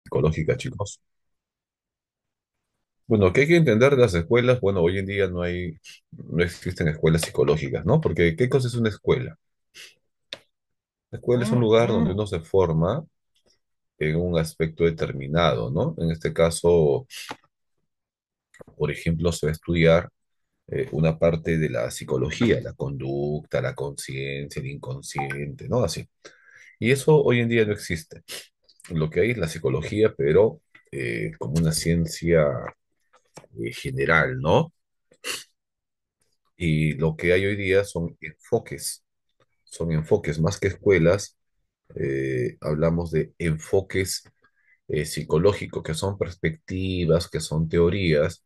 psicológica, chicos. Bueno, ¿qué hay que entender de las escuelas? Bueno, hoy en día no existen escuelas psicológicas, ¿no? Porque ¿qué cosa es una escuela? La escuela es un lugar donde uno se forma en un aspecto determinado, ¿no? En este caso, por ejemplo, se va a estudiar una parte de la psicología, la conducta, la conciencia, el inconsciente, ¿no? Así. Y eso hoy en día no existe. Lo que hay es la psicología, pero como una ciencia general, ¿no? Y lo que hay hoy día son enfoques más que escuelas, hablamos de enfoques psicológicos, que son perspectivas, que son teorías,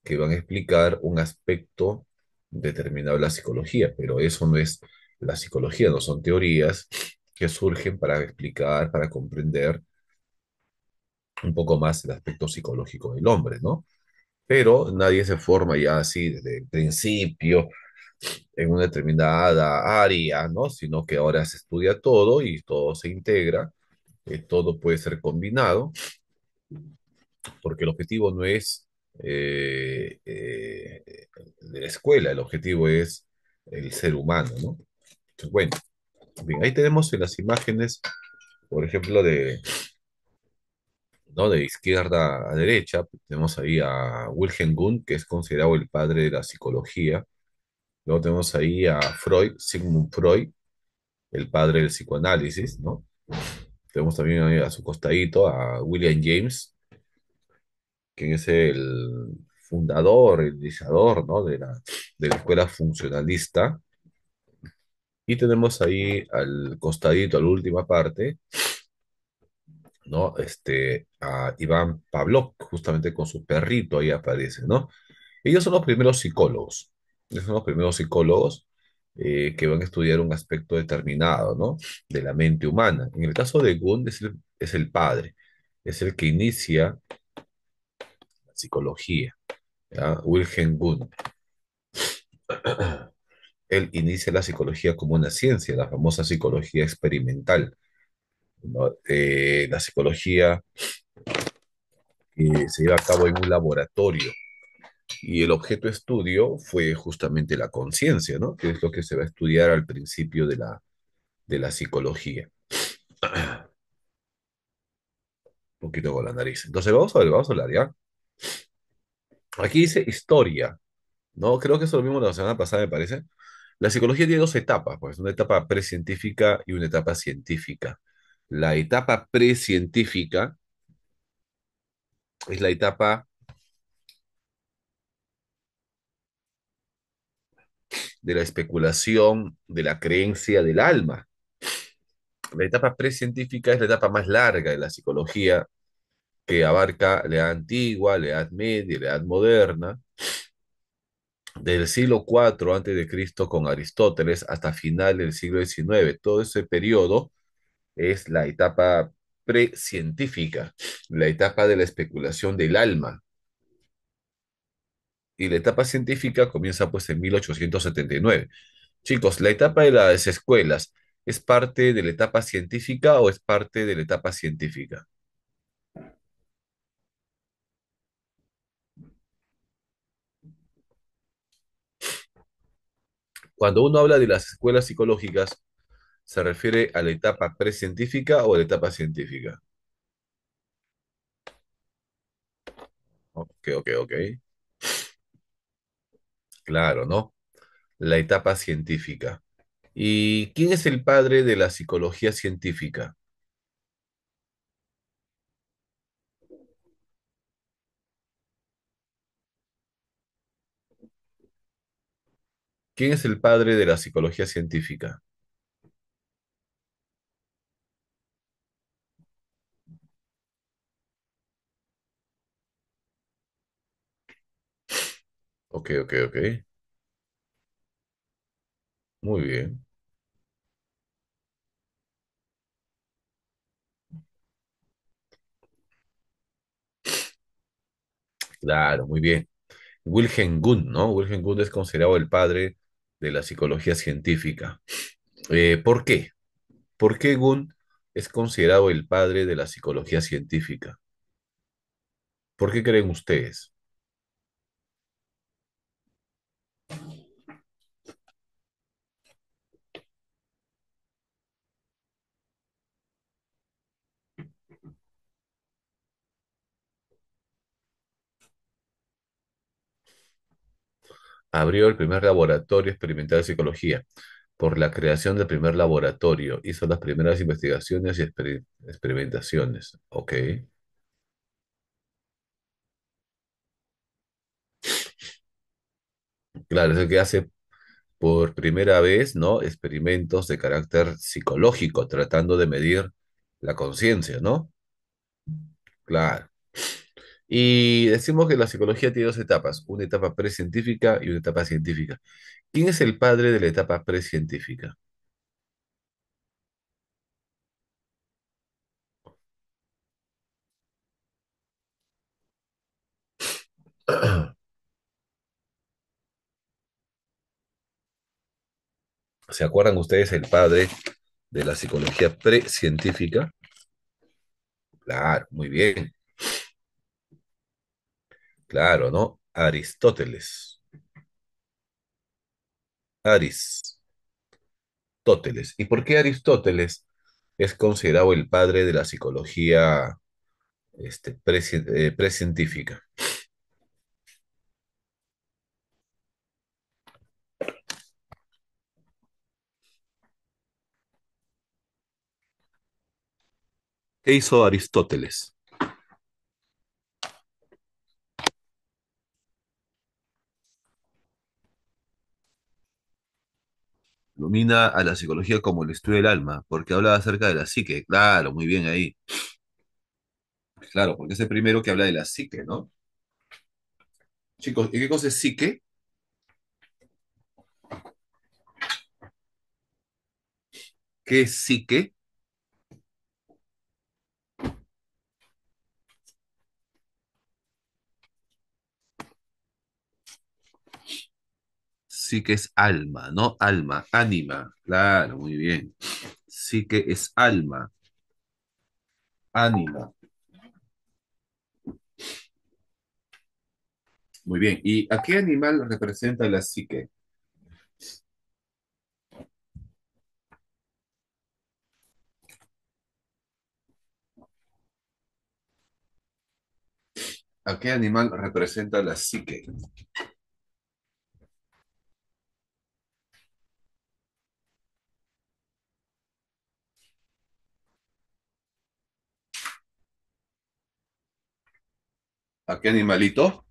que van a explicar un aspecto determinado de la psicología, pero eso no es la psicología, no son teorías que surgen para explicar, para comprender un poco más el aspecto psicológico del hombre, ¿no? Pero nadie se forma ya así desde el principio en una determinada área, ¿no? Sino que ahora se estudia todo y todo se integra, todo puede ser combinado, porque el objetivo no es de la escuela, el objetivo es el ser humano, ¿no? Entonces, bueno, bien, ahí tenemos en las imágenes, por ejemplo, ¿no? De izquierda a derecha, tenemos ahí a Wilhelm Wundt, que es considerado el padre de la psicología. Luego tenemos ahí a Freud, Sigmund Freud, el padre del psicoanálisis, ¿no? Tenemos también ahí a su costadito a William James, quien es el fundador, el iniciador, ¿no? De la escuela funcionalista. Y tenemos ahí al costadito, a la última parte, ¿no? A Iván Pavlov, justamente con su perrito ahí aparece, ¿no? Ellos son los primeros psicólogos. Ellos son los primeros psicólogos que van a estudiar un aspecto determinado, ¿no? De la mente humana. En el caso de Wundt es el padre, es el que inicia la psicología, ¿ya? Wilhelm Wundt. Él inicia la psicología como una ciencia, la famosa psicología experimental, ¿no? La psicología que se lleva a cabo en un laboratorio. Y el objeto de estudio fue justamente la conciencia, ¿no? Que es lo que se va a estudiar al principio de la psicología. Un poquito con la nariz. Entonces vamos a hablar, ¿ya? Aquí dice historia, ¿no? Creo que eso lo mismo la semana pasada, me parece. La psicología tiene dos etapas, pues, una etapa precientífica y una etapa científica. La etapa precientífica es la etapa de la especulación, de la creencia del alma. La etapa precientífica es la etapa más larga de la psicología, que abarca la edad antigua, la edad media, la edad moderna, del siglo IV antes de Cristo con Aristóteles hasta final del siglo XIX. Todo ese periodo es la etapa precientífica, la etapa de la especulación del alma. Y la etapa científica comienza pues en 1879. Chicos, la etapa de las escuelas, ¿es parte de la etapa científica o es parte de la etapa científica? Cuando uno habla de las escuelas psicológicas, ¿se refiere a la etapa precientífica o a la etapa científica? Ok, ok, ok. Claro, ¿no? La etapa científica. ¿Y quién es el padre de la psicología científica? ¿Quién es el padre de la psicología científica? Ok, ok, ok. Muy bien. Claro, muy bien. Wilhelm Wundt, ¿no? Wilhelm Wundt es considerado el padre de la psicología científica. ¿Por qué? ¿Por qué Wundt? es considerado el padre de la psicología científica? ¿Por qué creen ustedes? Abrió el primer laboratorio experimental de psicología. Por la creación del primer laboratorio, hizo las primeras investigaciones y experimentaciones. Ok. Claro, es el que hace por primera vez, ¿no? Experimentos de carácter psicológico, tratando de medir la conciencia, ¿no? Claro. Y decimos que la psicología tiene dos etapas, una etapa precientífica y una etapa científica. ¿Quién es el padre de la etapa precientífica? ¿Se acuerdan ustedes el padre de la psicología precientífica? Claro, muy bien, claro, ¿no? Aristóteles. Aristóteles. ¿Y por qué Aristóteles es considerado el padre de la psicología precientífica? ¿Qué hizo Aristóteles? Domina a la psicología como el estudio del alma, porque habla acerca de la psique. Claro, muy bien ahí. Claro, porque es el primero que habla de la psique, ¿no? Chicos, ¿y qué cosa es psique? ¿Qué es psique? Psique es alma, ¿no? Alma, ánima. Claro, muy bien. Psique es alma, ánima. Muy bien. ¿Y a qué animal representa la psique? ¿A qué animal representa la psique? ¿A qué animalito?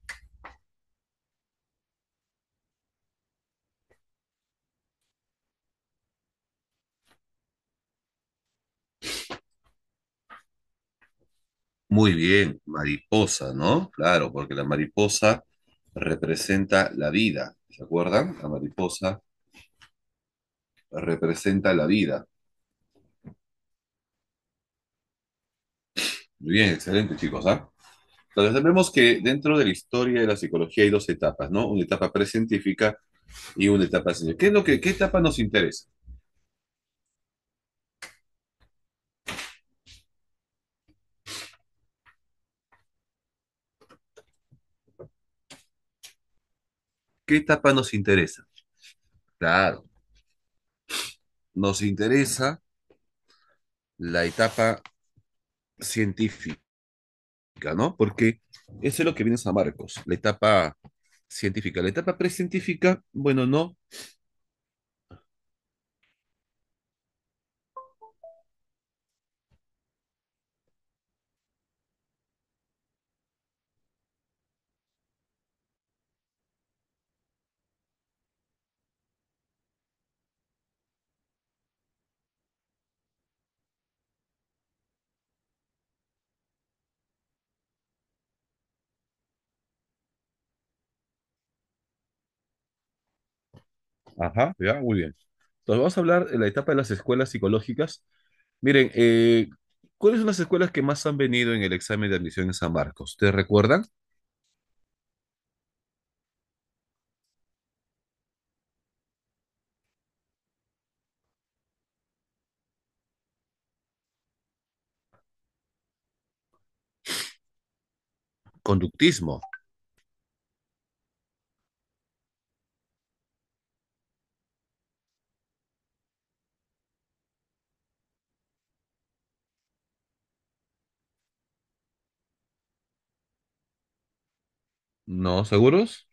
Muy bien, mariposa, ¿no? Claro, porque la mariposa representa la vida. ¿Se acuerdan? La mariposa representa la vida. Muy bien, excelente, chicos, ¿ah? Entonces, sabemos que dentro de la historia de la psicología hay dos etapas, ¿no? Una etapa precientífica y una etapa científica. ¿Qué etapa nos interesa? ¿Qué etapa nos interesa? Claro, nos interesa la etapa científica, ¿no? Porque eso es lo que viene a San Marcos, la etapa científica. La etapa precientífica, bueno, no. Ajá, ya, muy bien. Entonces vamos a hablar de la etapa de las escuelas psicológicas. Miren, ¿cuáles son las escuelas que más han venido en el examen de admisión en San Marcos? ¿Te recuerdan? Conductismo. ¿No? ¿Seguros?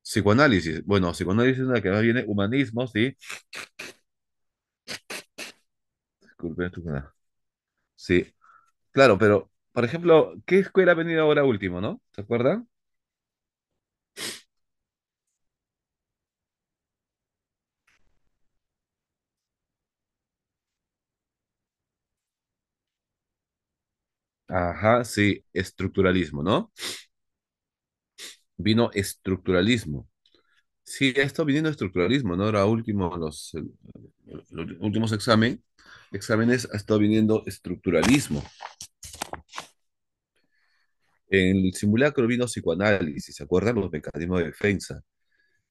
Psicoanálisis. Bueno, psicoanálisis es la que más viene. Humanismo, sí. Disculpe, sí. Claro, pero, por ejemplo, ¿qué escuela ha venido ahora último, no? ¿Se acuerdan? Ajá, sí, estructuralismo, ¿no? Vino estructuralismo. Sí, ha estado viniendo estructuralismo, ¿no? Ahora último, los últimos exámenes ha estado viniendo estructuralismo. En el simulacro vino psicoanálisis, ¿se acuerdan? Los mecanismos de defensa.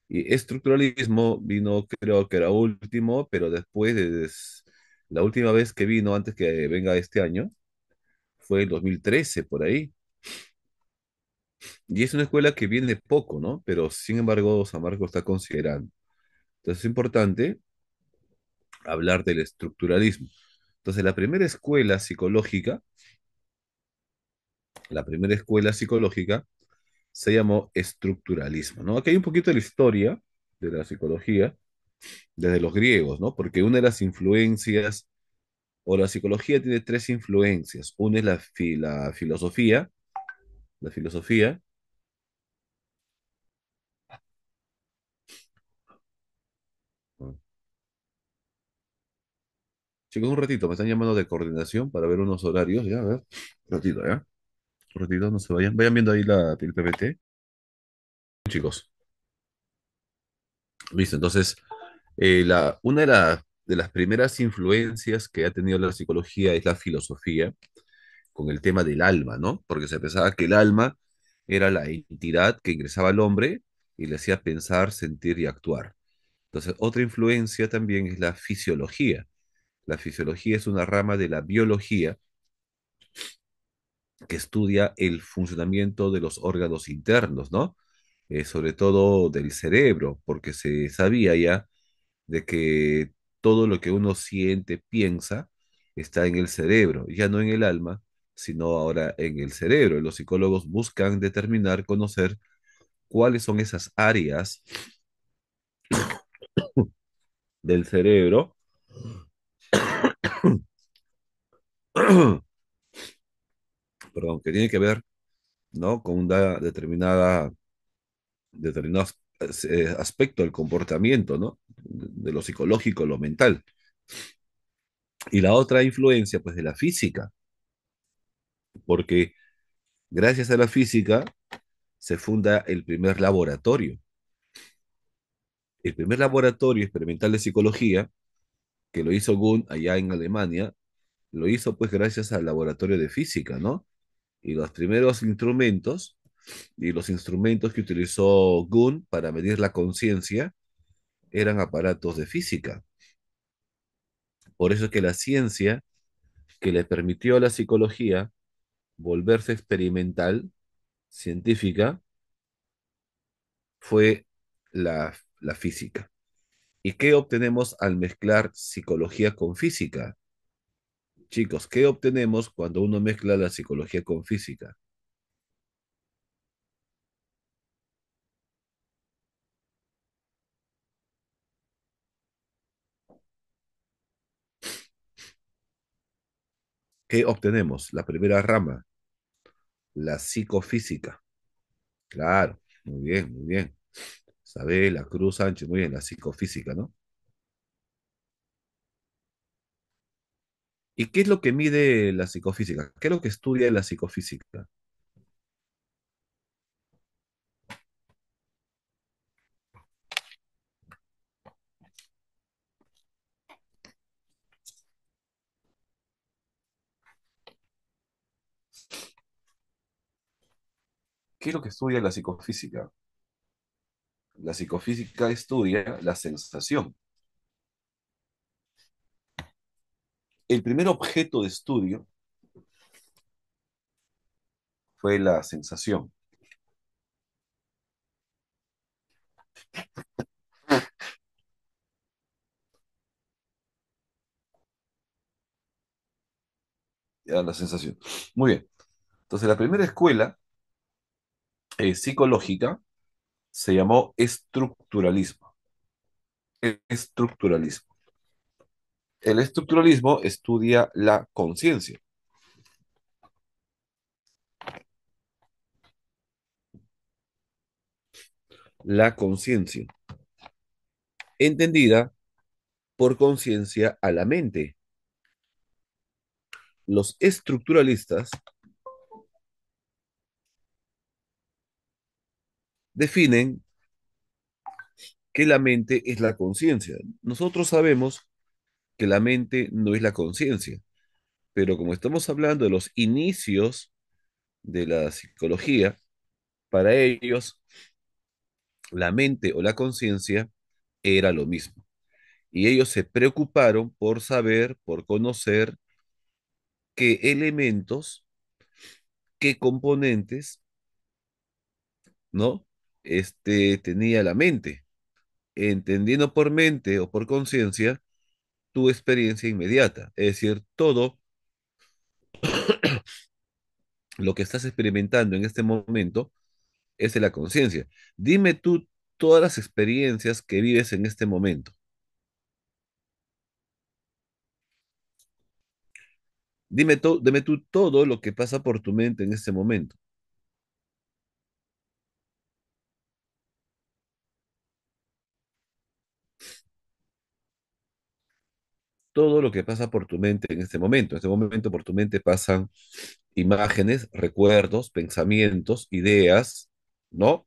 Y estructuralismo vino, creo que era último, pero después la última vez que vino, antes que venga este año, fue el 2013, por ahí. Y es una escuela que viene poco, ¿no? Pero sin embargo, San Marcos está considerando. Entonces es importante hablar del estructuralismo. Entonces, la primera escuela psicológica se llamó estructuralismo, ¿no? Aquí hay un poquito de la historia de la psicología desde los griegos, ¿no? Porque una de las influencias, o la psicología tiene tres influencias. Una es la filosofía. Chicos, un ratito, me están llamando de coordinación para ver unos horarios, ya, a ver. Un ratito, ¿ya? Un ratito, no se vayan. Vayan viendo ahí el PPT. Chicos, listo. Entonces, una de las primeras influencias que ha tenido la psicología es la filosofía con el tema del alma, ¿no? Porque se pensaba que el alma era la entidad que ingresaba al hombre y le hacía pensar, sentir y actuar. Entonces, otra influencia también es la fisiología. La fisiología es una rama de la biología que estudia el funcionamiento de los órganos internos, ¿no? Sobre todo del cerebro, porque se sabía ya de que todo lo que uno siente, piensa, está en el cerebro, ya no en el alma, sino ahora en el cerebro. Y los psicólogos buscan determinar, conocer cuáles son esas áreas del cerebro, perdón, que tiene que ver, ¿no? Con una determinado aspecto del comportamiento, ¿no? De lo psicológico, lo mental. Y la otra influencia, pues, de la física, porque gracias a la física se funda el primer laboratorio experimental de psicología, que lo hizo Gunn allá en Alemania, lo hizo pues gracias al laboratorio de física, ¿no? Y los primeros instrumentos, y los instrumentos que utilizó Gunn para medir la conciencia, eran aparatos de física. Por eso es que la ciencia que le permitió a la psicología volverse experimental, científica, fue la física. ¿Y qué obtenemos al mezclar psicología con física? Chicos, ¿qué obtenemos cuando uno mezcla la psicología con física? ¿Qué obtenemos? La primera rama, la psicofísica. Claro, muy bien, muy bien. Isabela Cruz Sánchez, muy bien, la psicofísica, ¿no? ¿Y qué es lo que mide la psicofísica? ¿Qué es lo que estudia la psicofísica? ¿Qué es lo que estudia la psicofísica? La psicofísica estudia la sensación. El primer objeto de estudio fue la sensación. Ya, la sensación. Muy bien. Entonces, la primera escuela psicológica se llamó estructuralismo. Estructuralismo. El estructuralismo estudia la conciencia. La conciencia, entendida por conciencia a la mente. Los estructuralistas definen que la mente es la conciencia. Nosotros sabemos que la mente no es la conciencia, pero como estamos hablando de los inicios de la psicología, para ellos la mente o la conciencia era lo mismo. Y ellos se preocuparon por saber, por conocer qué elementos, qué componentes, ¿no? Tenía la mente, entendiendo por mente o por conciencia tu experiencia inmediata, es decir, todo lo que estás experimentando en este momento es de la conciencia. Dime tú todas las experiencias que vives en este momento. Dime tú todo lo que pasa por tu mente en este momento. Todo lo que pasa por tu mente en este momento. En este momento por tu mente pasan imágenes, recuerdos, pensamientos, ideas, ¿no?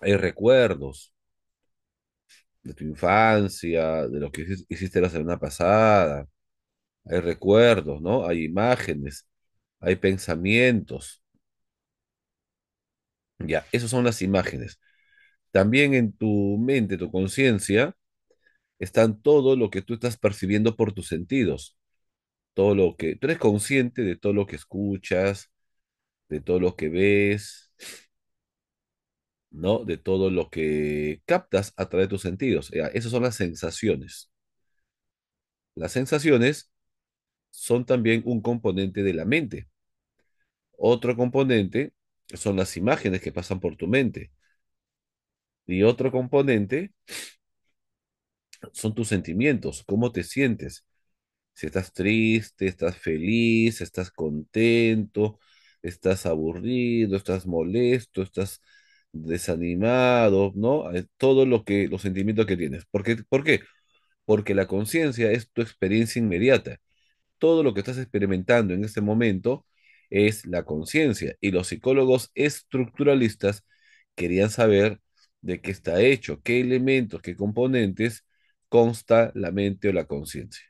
Hay recuerdos de tu infancia, de lo que hiciste la semana pasada. Hay recuerdos, ¿no? Hay imágenes, hay pensamientos. Ya, esas son las imágenes. También en tu mente, tu conciencia, están todo lo que tú estás percibiendo por tus sentidos. Todo lo que tú eres consciente de todo lo que escuchas, de todo lo que ves, ¿no? De todo lo que captas a través de tus sentidos. Ya, esas son las sensaciones. Las sensaciones son también un componente de la mente. Otro componente son las imágenes que pasan por tu mente. Y otro componente son tus sentimientos, cómo te sientes. Si estás triste, estás feliz, estás contento, estás aburrido, estás molesto, estás desanimado, ¿no? Todo lo que, los sentimientos que tienes. ¿Por qué? Porque la conciencia es tu experiencia inmediata. Todo lo que estás experimentando en este momento es la conciencia. Y los psicólogos estructuralistas querían saber de qué está hecho, qué elementos, qué componentes consta la mente o la conciencia.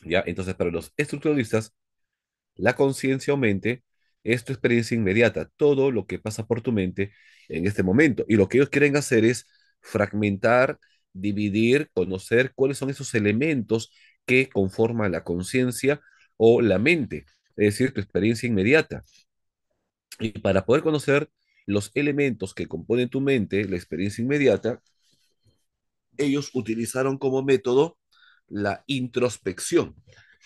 ¿Ya? Entonces, para los estructuralistas, la conciencia o mente es tu experiencia inmediata, todo lo que pasa por tu mente en este momento. Y lo que ellos quieren hacer es fragmentar, dividir, conocer cuáles son esos elementos que conforman la conciencia o la mente, es decir, tu experiencia inmediata. Y para poder conocer los elementos que componen tu mente, la experiencia inmediata, ellos utilizaron como método la introspección.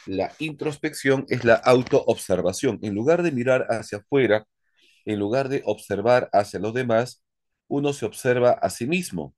La introspección es la autoobservación. En lugar de mirar hacia afuera, en lugar de observar hacia los demás, uno se observa a sí mismo,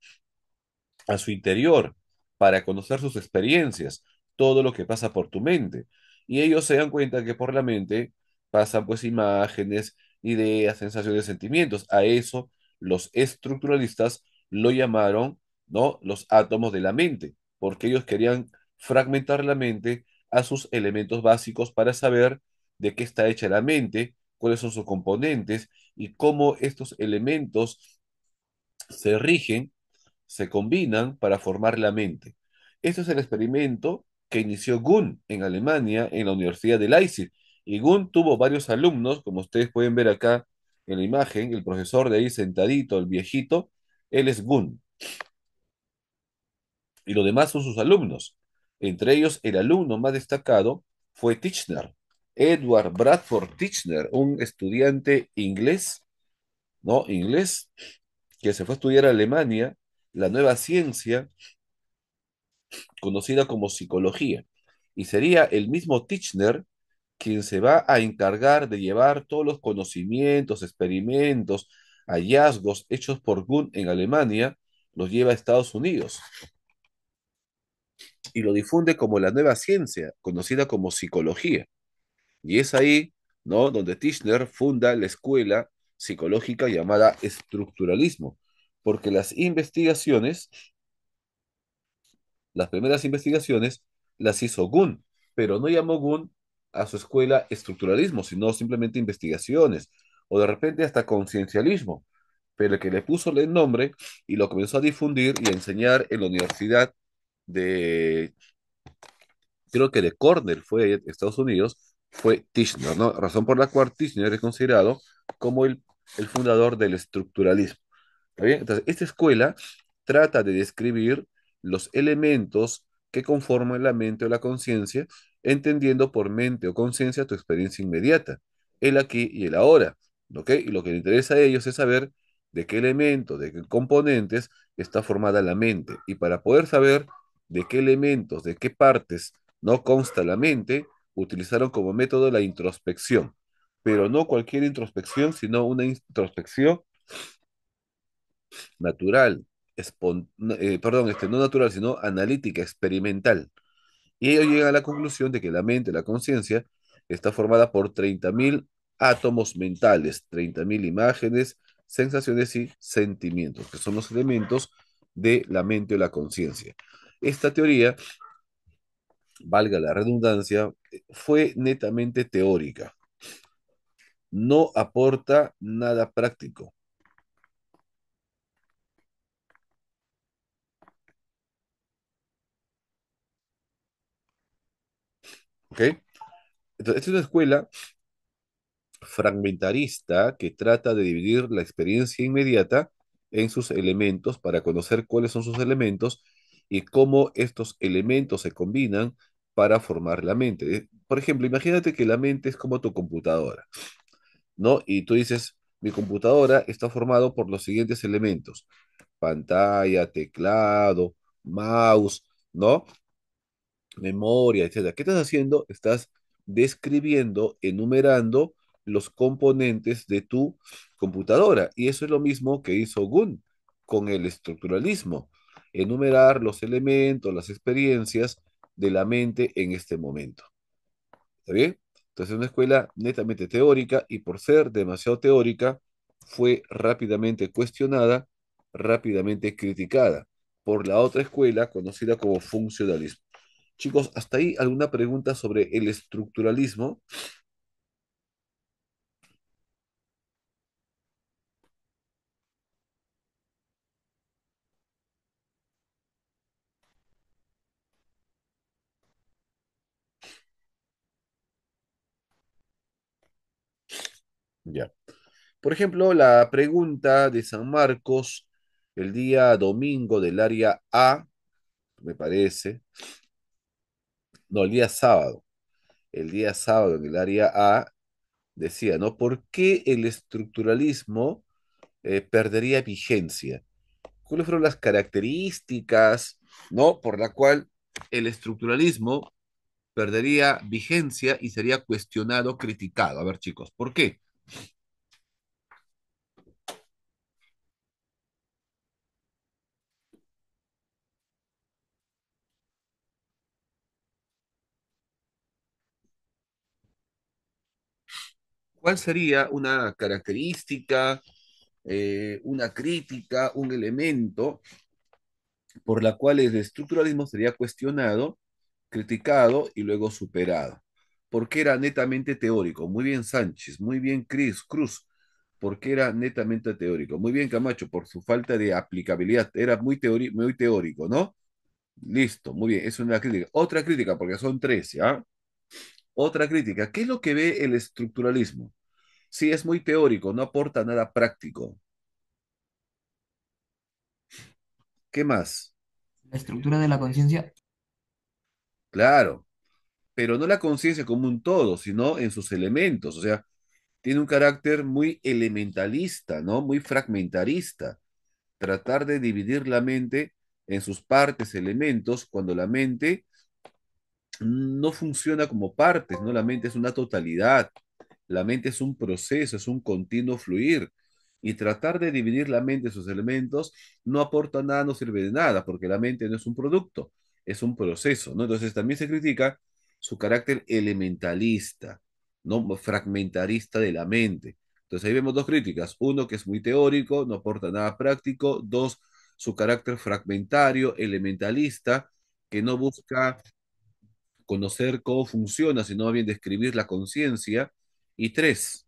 a su interior, para conocer sus experiencias, todo lo que pasa por tu mente. Y ellos se dan cuenta que por la mente pasan pues imágenes, ideas, sensaciones, sentimientos. A eso los estructuralistas lo llamaron, ¿no? Los átomos de la mente, porque ellos querían fragmentar la mente a sus elementos básicos para saber de qué está hecha la mente, cuáles son sus componentes y cómo estos elementos se rigen se combinan para formar la mente. Esto es el experimento que inició Gunn en Alemania, en la Universidad de Leipzig. Y Gunn tuvo varios alumnos, como ustedes pueden ver acá en la imagen, el profesor de ahí sentadito, el viejito, él es Gunn. Y los demás son sus alumnos. Entre ellos, el alumno más destacado fue Titchener, Edward Bradford Titchener, un estudiante inglés, ¿no? Inglés, que se fue a estudiar a Alemania la nueva ciencia conocida como psicología. Y sería el mismo Titchener quien se va a encargar de llevar todos los conocimientos, experimentos, hallazgos hechos por Gunn en Alemania, los lleva a Estados Unidos y lo difunde como la nueva ciencia, conocida como psicología. Y es ahí, ¿no?, donde Titchener funda la escuela psicológica llamada estructuralismo, porque las primeras investigaciones las hizo Gunn, pero no llamó Gunn a su escuela estructuralismo, sino simplemente investigaciones, o de repente hasta conciencialismo, pero el que le puso el nombre y lo comenzó a difundir y a enseñar en la Universidad de, creo que de Cornell fue en Estados Unidos, fue Titchener, ¿no? Razón por la cual Titchener es considerado como el fundador del estructuralismo. ¿Está bien? Entonces, esta escuela trata de describir los elementos que conforman la mente o la conciencia, entendiendo por mente o conciencia tu experiencia inmediata, el aquí y el ahora. ¿Ok? Y lo que le interesa a ellos es saber de qué elementos, de qué componentes está formada la mente. Y para poder saber de qué elementos, de qué partes no consta la mente, utilizaron como método la introspección. Pero no cualquier introspección, sino una introspección natural, perdón, no natural, sino analítica, experimental. Y ellos llegan a la conclusión de que la mente, la conciencia, está formada por 30.000 átomos mentales, 30.000 imágenes, sensaciones y sentimientos, que son los elementos de la mente o la conciencia. Esta teoría, valga la redundancia, fue netamente teórica, no aporta nada práctico. ¿Ok? Entonces, esta es una escuela fragmentarista que trata de dividir la experiencia inmediata en sus elementos para conocer cuáles son sus elementos y cómo estos elementos se combinan para formar la mente. Por ejemplo, imagínate que la mente es como tu computadora, ¿no? Y tú dices, mi computadora está formado por los siguientes elementos: pantalla, teclado, mouse, ¿no?, memoria, etcétera. ¿Qué estás haciendo? Estás describiendo, enumerando los componentes de tu computadora. Y eso es lo mismo que hizo Gunn con el estructuralismo, enumerar los elementos, las experiencias de la mente en este momento. ¿Está bien? Entonces es una escuela netamente teórica y por ser demasiado teórica fue rápidamente cuestionada, rápidamente criticada por la otra escuela conocida como funcionalismo. Chicos, ¿hasta ahí alguna pregunta sobre el estructuralismo? Ya. Por ejemplo, la pregunta de San Marcos el día domingo del área A, me parece, no, el día sábado en el área A decía, ¿no? ¿Por qué el estructuralismo perdería vigencia? ¿Cuáles fueron las características, ¿no?, por la cual el estructuralismo perdería vigencia y sería cuestionado, criticado? A ver, chicos, ¿por qué? ¿Cuál sería una característica, una crítica, un elemento por la cual el estructuralismo sería cuestionado, criticado y luego superado? Porque era netamente teórico. Muy bien Sánchez, muy bien Cruz. porque era netamente teórico. Muy bien, Camacho, por su falta de aplicabilidad. Era muy teórico, ¿no? Listo, muy bien. Es una crítica. Otra crítica, porque son tres, ¿ya? Otra crítica. ¿Qué es lo que ve el estructuralismo? Sí, es muy teórico, no aporta nada práctico. ¿Qué más? La estructura de la conciencia, Claro, pero no la conciencia como un todo, sino en sus elementos. O sea, tiene un carácter muy elementalista, ¿no? Muy fragmentarista. Tratar de dividir la mente en sus partes, elementos, cuando la mente no funciona como partes, ¿no? La mente es una totalidad, la mente es un proceso, es un continuo fluir. Y tratar de dividir la mente en sus elementos no aporta nada, no sirve de nada, porque la mente no es un producto, es un proceso, ¿no? Entonces también se critica su carácter elementalista, ¿no? Fragmentarista de la mente. Entonces ahí vemos dos críticas. Uno, que es muy teórico, no aporta nada práctico. Dos, su carácter fragmentario, elementalista, que no busca conocer cómo funciona, sino más bien describir la conciencia. Y tres,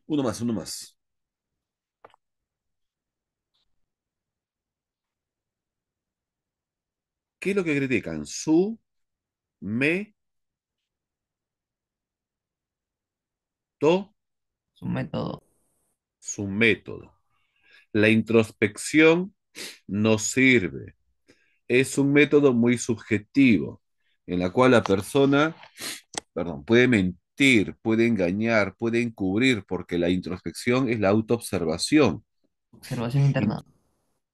uno más, uno más. ¿Qué es lo que critican? Me, to, su método, su método. La introspección no sirve. Es un método muy subjetivo, en la cual la persona, perdón, puede mentir, puede engañar, puede encubrir, porque la introspección es la autoobservación. observación Y interna.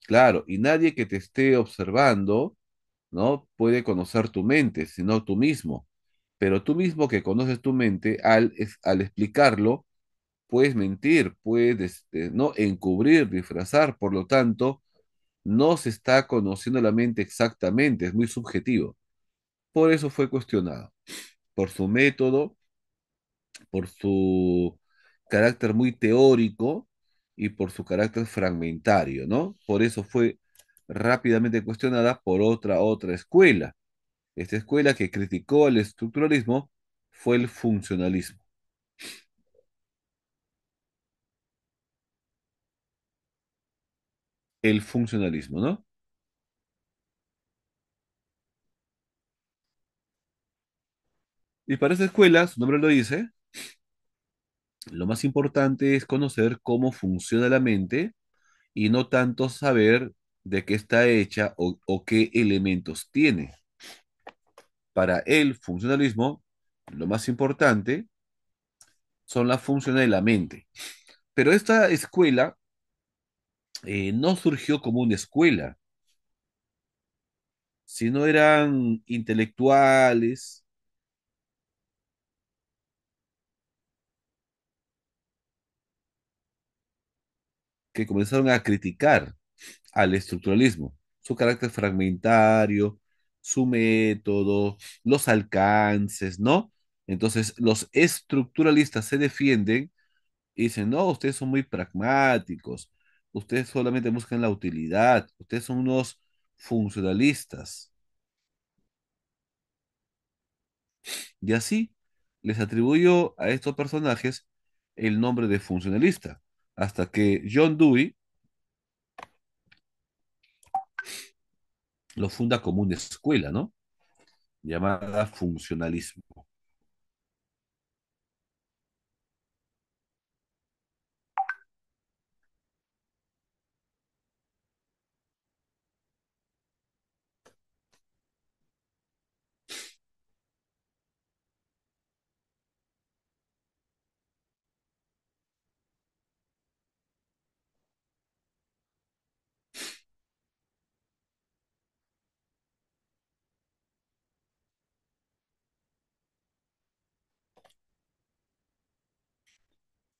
claro, y nadie que te esté observando, ¿no? Puede conocer tu mente, sino tú mismo. Pero tú mismo que conoces tu mente, al explicarlo, puedes mentir, puedes, ¿no? Encubrir, disfrazar. Por lo tanto, no se está conociendo la mente exactamente, es muy subjetivo. Por eso fue cuestionado, por su método, por su carácter muy teórico y por su carácter fragmentario, ¿no? Por eso fue rápidamente cuestionada por otra escuela. Esta escuela que criticó el estructuralismo fue el funcionalismo. El funcionalismo, ¿no? Y para esa escuela, su nombre lo dice, lo más importante es conocer cómo funciona la mente y no tanto saber de qué está hecha o qué elementos tiene. Para el funcionalismo, lo más importante son las funciones de la mente. Pero esta escuela no surgió como una escuela, sino eran intelectuales que comenzaron a criticar al estructuralismo, su carácter fragmentario, su método, los alcances, ¿no? Entonces, los estructuralistas se defienden y dicen, no, ustedes son muy pragmáticos, ustedes solamente buscan la utilidad, ustedes son unos funcionalistas. Y así les atribuyó a estos personajes el nombre de funcionalista, hasta que John Dewey lo funda como una escuela, ¿no? Llamada funcionalismo.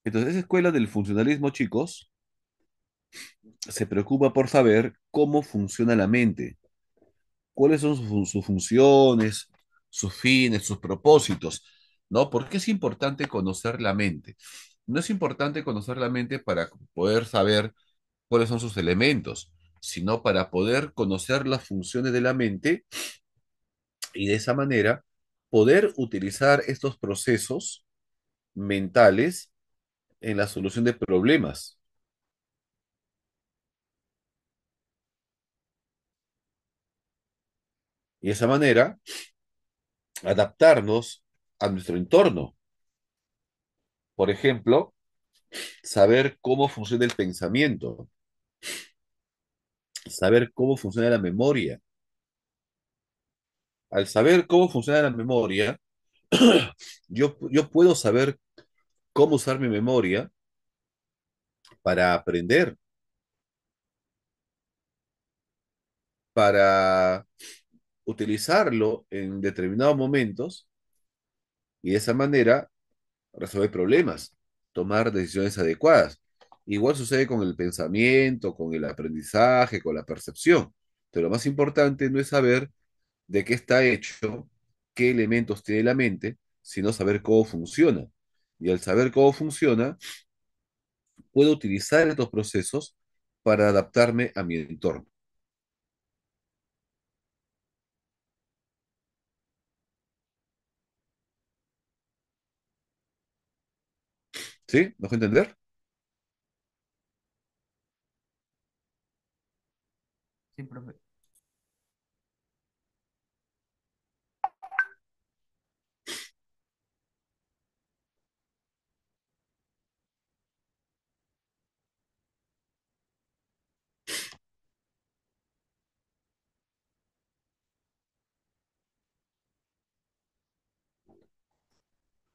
Entonces, esa escuela del funcionalismo, chicos, se preocupa por saber cómo funciona la mente, cuáles son sus funciones, sus fines, sus propósitos, ¿no? ¿Por qué es importante conocer la mente? No es importante conocer la mente para poder saber cuáles son sus elementos, sino para poder conocer las funciones de la mente y de esa manera poder utilizar estos procesos mentales en la solución de problemas. Y de esa manera adaptarnos a nuestro entorno. Por ejemplo, saber cómo funciona el pensamiento, saber cómo funciona la memoria. Al saber cómo funciona la memoria, yo puedo saber cómo usar mi memoria para aprender, para utilizarlo en determinados momentos y de esa manera resolver problemas, tomar decisiones adecuadas. Igual sucede con el pensamiento, con el aprendizaje, con la percepción. Pero lo más importante no es saber de qué está hecho, qué elementos tiene la mente, sino saber cómo funciona. Y al saber cómo funciona, puedo utilizar estos procesos para adaptarme a mi entorno. ¿Sí? ¿Me dejo entender? Sí, profe.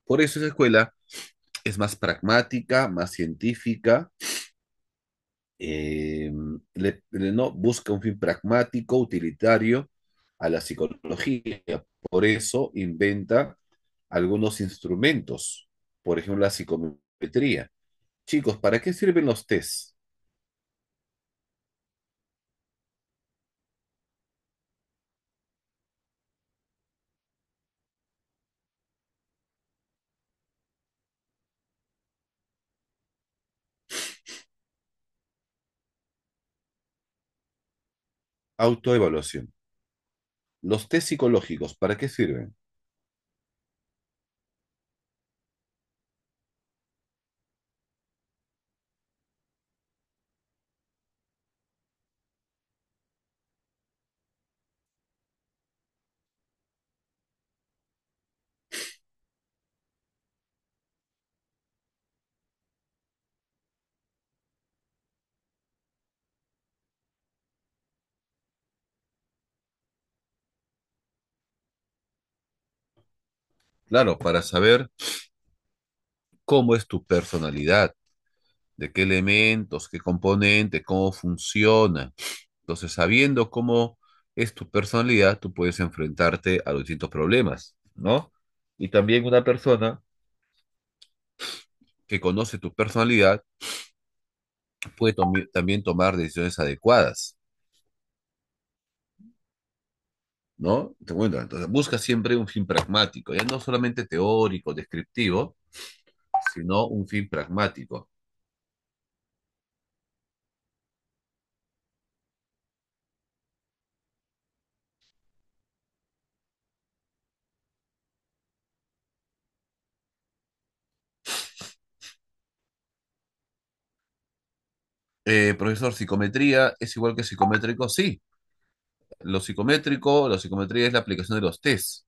Por eso esa escuela es más pragmática, más científica, no busca un fin pragmático, utilitario a la psicología. Por eso inventa algunos instrumentos, por ejemplo, la psicometría. Chicos, ¿para qué sirven los test? Autoevaluación. Los test psicológicos, ¿para qué sirven? Claro, para saber cómo es tu personalidad, de qué elementos, qué componentes, cómo funciona. Entonces, sabiendo cómo es tu personalidad, tú puedes enfrentarte a los distintos problemas, ¿no? Y también una persona que conoce tu personalidad puede también tomar decisiones adecuadas, ¿no? Te cuento, entonces, busca siempre un fin pragmático, ya no solamente teórico, descriptivo, sino un fin pragmático. Profesor, ¿psicometría es igual que psicométrico? Sí. Lo psicométrico, la psicometría es la aplicación de los test.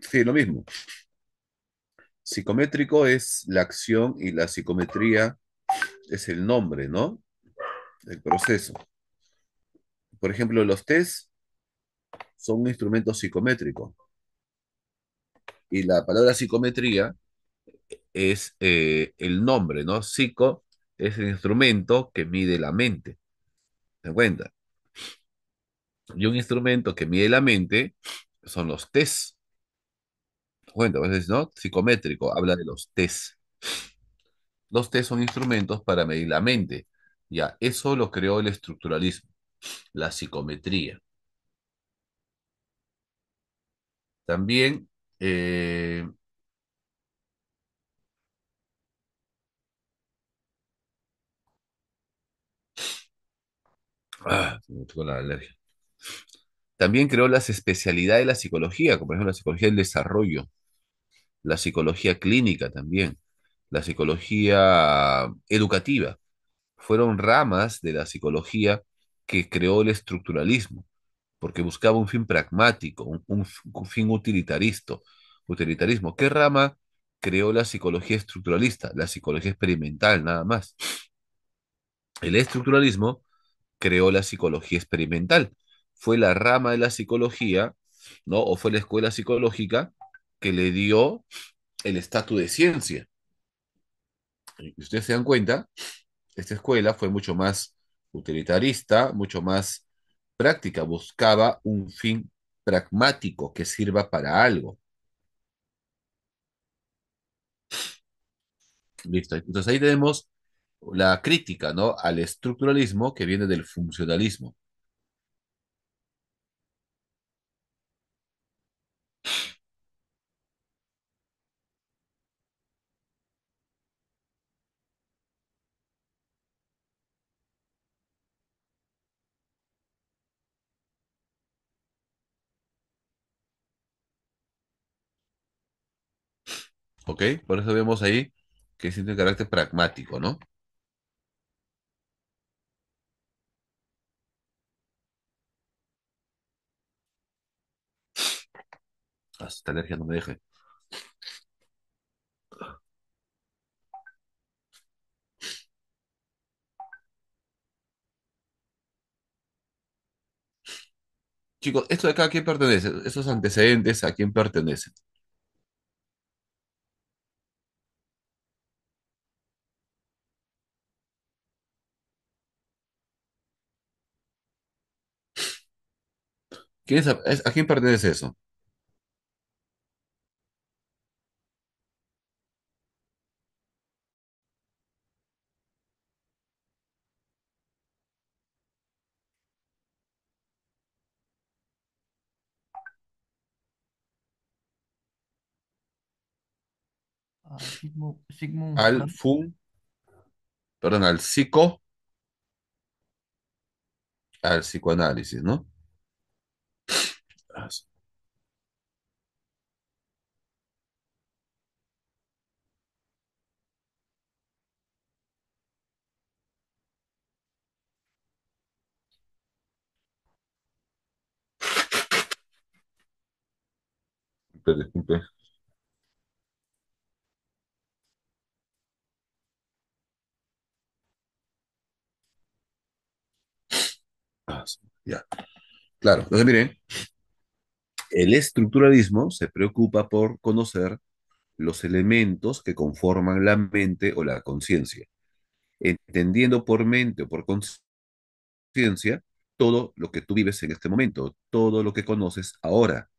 Sí, lo mismo. Psicométrico es la acción y la psicometría es el nombre, ¿no? El proceso. Por ejemplo, los test son un instrumento psicométrico y la palabra psicometría es el nombre, ¿no? Psico es el instrumento que mide la mente. ¿Se cuenta? Y un instrumento que mide la mente son los test. Cuenta, a veces, ¿no? Psicométrico, habla de los test. Los test son instrumentos para medir la mente. Ya, eso lo creó el estructuralismo, la psicometría. También, eh, se me tocó la alergia. También creó las especialidades de la psicología, como por ejemplo la psicología del desarrollo, la psicología clínica también, la psicología educativa. Fueron ramas de la psicología que creó el estructuralismo, porque buscaba un fin pragmático, un fin utilitarismo. ¿Qué rama creó la psicología estructuralista? La psicología experimental, nada más. El estructuralismo creó la psicología experimental. Fue la rama de la psicología, ¿no? O fue la escuela psicológica que le dio el estatus de ciencia. Y ustedes se dan cuenta, esta escuela fue mucho más utilitarista, mucho más práctica, buscaba un fin pragmático que sirva para algo. Listo. Entonces ahí tenemos la crítica, ¿no? Al estructuralismo que viene del funcionalismo. ¿Ok? Por eso vemos ahí que tiene un carácter pragmático, ¿no? Esta alergia no me deja. Chicos, ¿esto de acá a quién pertenece? ¿Esos antecedentes a quién pertenecen? ¿A quién pertenece eso? a Sigmund Al Freud. fun, perdón, al psico, al psicoanálisis, ¿no? Ah, disculpe. Ya, claro. Entonces, miren, el estructuralismo se preocupa por conocer los elementos que conforman la mente o la conciencia, entendiendo por mente o por conciencia todo lo que tú vives en este momento, todo lo que conoces ahora,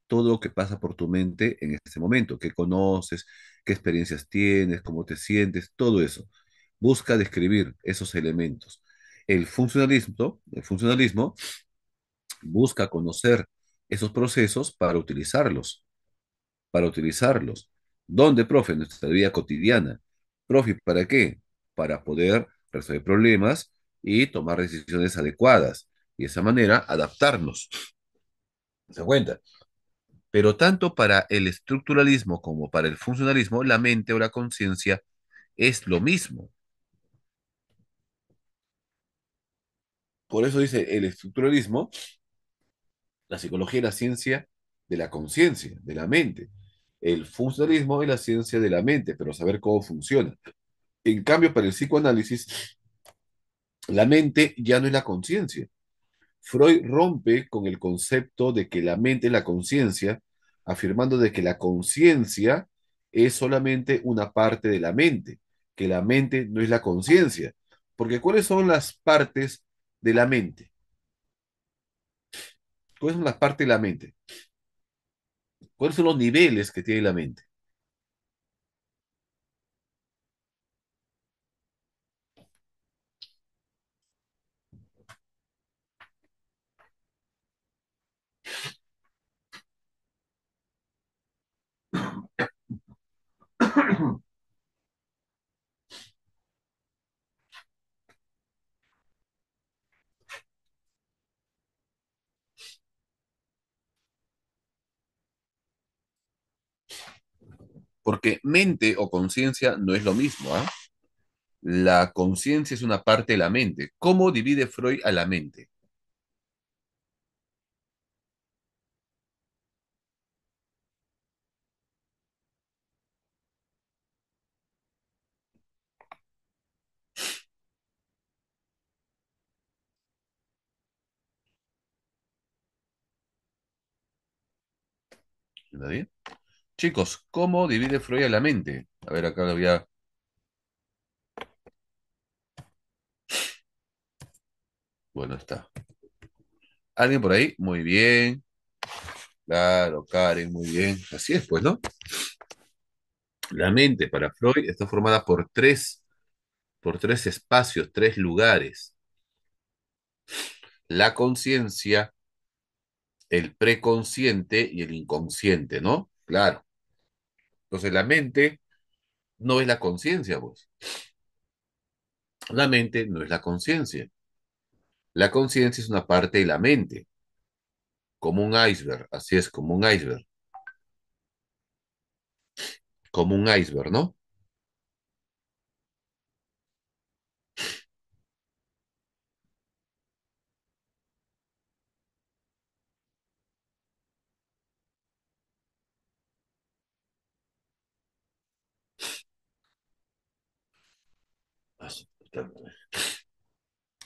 todo lo que pasa por tu mente en este momento, qué conoces, qué experiencias tienes, cómo te sientes, todo eso. Busca describir esos elementos. El funcionalismo busca conocer esos procesos para utilizarlos. ¿Dónde, profe? En nuestra vida cotidiana. Profe, ¿para qué? Para poder resolver problemas y tomar decisiones adecuadas. Y de esa manera adaptarnos. ¿Se da cuenta? Pero tanto para el estructuralismo como para el funcionalismo, la mente o la conciencia es lo mismo. Por eso dice el estructuralismo, la psicología es la ciencia de la conciencia, de la mente. El funcionalismo es la ciencia de la mente, pero saber cómo funciona. En cambio, para el psicoanálisis, la mente ya no es la conciencia. Freud rompe con el concepto de que la mente es la conciencia, afirmando de que la conciencia es solamente una parte de la mente, que la mente no es la conciencia. Porque ¿cuáles son las partes de la mente? ¿Cuáles son las partes de la mente? ¿Cuáles son los niveles que tiene la mente? Porque mente o conciencia no es lo mismo, ¿ah? La conciencia es una parte de la mente. ¿Cómo divide Freud a la mente? ¿Nadie? Chicos, ¿cómo divide Freud a la mente? A ver, acá lo voy a... Bueno, está. ¿Alguien por ahí? Muy bien. Claro, Karen, muy bien. Así es, pues, ¿no? La mente para Freud está formada por tres espacios, tres lugares. La conciencia, el preconsciente y el inconsciente, ¿no? Claro. Entonces la mente no es la conciencia, pues. La mente no es la conciencia. La conciencia es una parte de la mente, como un iceberg, así es, como un iceberg, ¿no?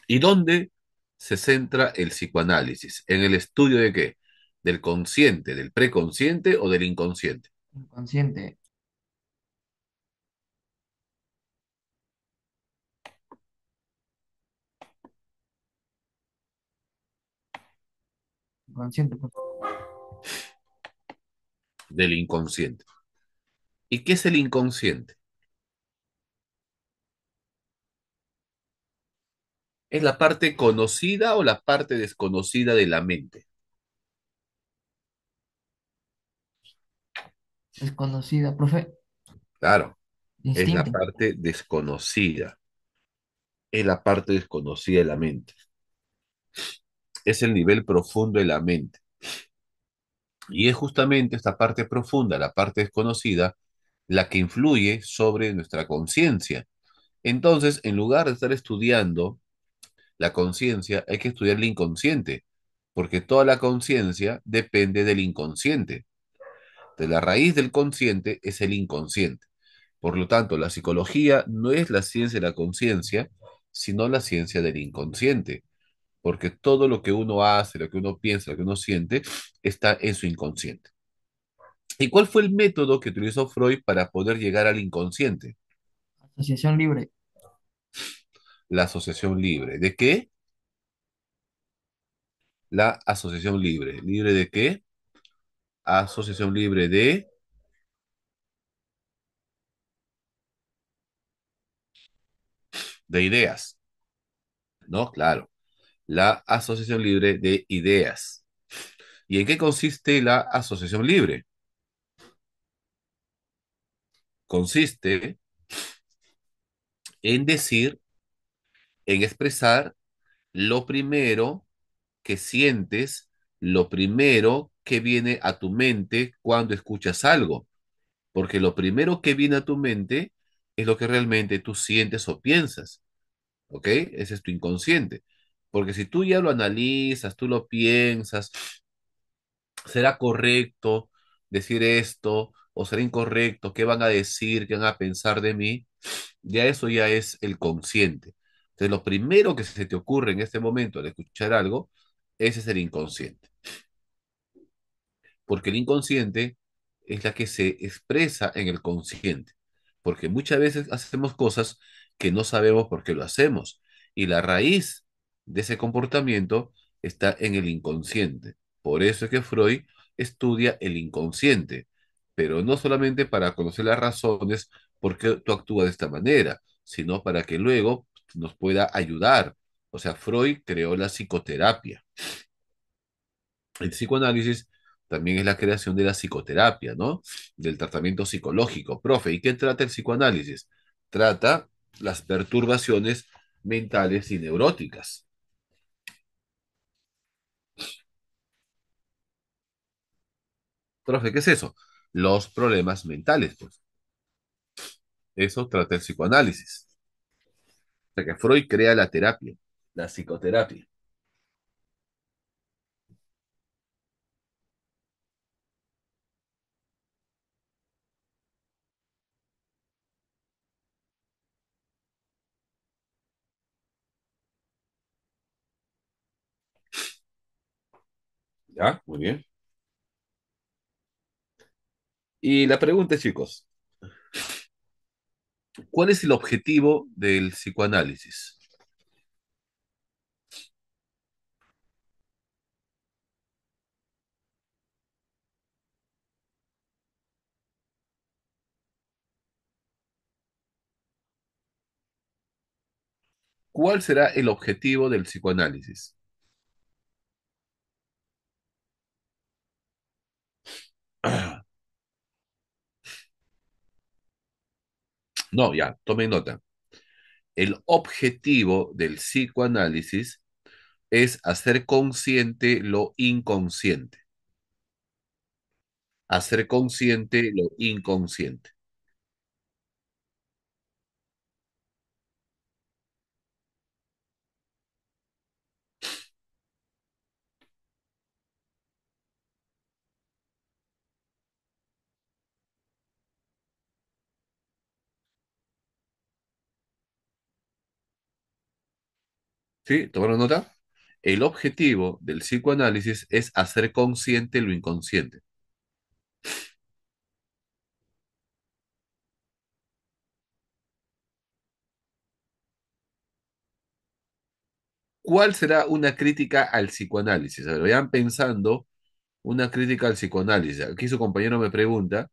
¿Y dónde se centra el psicoanálisis? ¿En el estudio de qué? ¿Del consciente, del preconsciente o del inconsciente? Inconsciente. Inconsciente, pues. Del inconsciente. ¿Y qué es el inconsciente? ¿Es la parte conocida o la parte desconocida de la mente? Desconocida, profe. Claro, es la Instinto. parte desconocida, es la parte desconocida de la mente, es el nivel profundo de la mente. Y es justamente esta parte profunda, la parte desconocida, la que influye sobre nuestra conciencia. Entonces, en lugar de estar estudiando la conciencia, hay que estudiar el inconsciente, porque toda la conciencia depende del inconsciente. De la raíz del consciente es el inconsciente. Por lo tanto, la psicología no es la ciencia de la conciencia, sino la ciencia del inconsciente, porque todo lo que uno hace, lo que uno piensa, lo que uno siente, está en su inconsciente. ¿Y cuál fue el método que utilizó Freud para poder llegar al inconsciente? Asociación libre. La asociación libre. ¿De qué? La asociación libre. ¿Libre de qué? Asociación libre de ideas, ¿no? Claro. La asociación libre de ideas. ¿Y en qué consiste la asociación libre? Consiste en decir, en expresar lo primero que sientes, lo primero que viene a tu mente cuando escuchas algo, porque lo primero que viene a tu mente es lo que realmente tú sientes o piensas, ¿ok? Ese es tu inconsciente. Porque si tú ya lo analizas, tú lo piensas, ¿será correcto decir esto o será incorrecto? ¿Qué van a decir? ¿Qué van a pensar de mí? Ya eso ya es el consciente. Entonces, lo primero que se te ocurre en este momento al escuchar algo, ese es el inconsciente. Porque el inconsciente es la que se expresa en el consciente. Porque muchas veces hacemos cosas que no sabemos por qué lo hacemos. Y la raíz de ese comportamiento está en el inconsciente. Por eso es que Freud estudia el inconsciente, pero no solamente para conocer las razones por qué tú actúas de esta manera, sino para que luego nos pueda ayudar. O sea, Freud creó la psicoterapia. El psicoanálisis también es la creación de la psicoterapia, ¿no? Del tratamiento psicológico. Profe, ¿y qué trata el psicoanálisis? Trata las perturbaciones mentales y neuróticas. Profe, ¿qué es eso? Los problemas mentales, pues. Eso trata el psicoanálisis. O sea que Freud crea la terapia, la psicoterapia. ¿Ya? Muy bien. Y la pregunta, chicos, ¿cuál es el objetivo del psicoanálisis? ¿Cuál será el objetivo del psicoanálisis? No, ya, tomen nota. El objetivo del psicoanálisis es hacer consciente lo inconsciente. Hacer consciente lo inconsciente. ¿Sí? ¿Tomaron nota? El objetivo del psicoanálisis es hacer consciente lo inconsciente. ¿Cuál será una crítica al psicoanálisis? A ver, vayan pensando una crítica al psicoanálisis. Aquí su compañero me pregunta,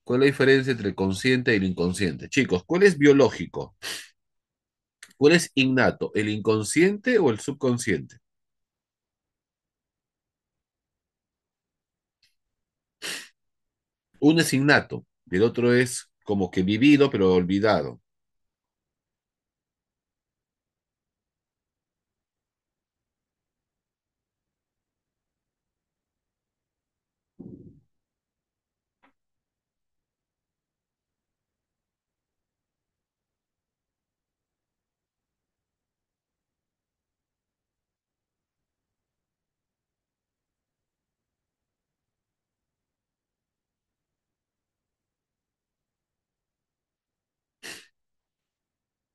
¿cuál es la diferencia entre el consciente y el inconsciente? Chicos, ¿cuál es biológico? ¿Cuál es innato? ¿El inconsciente o el subconsciente? Uno es innato y el otro es como que vivido pero olvidado.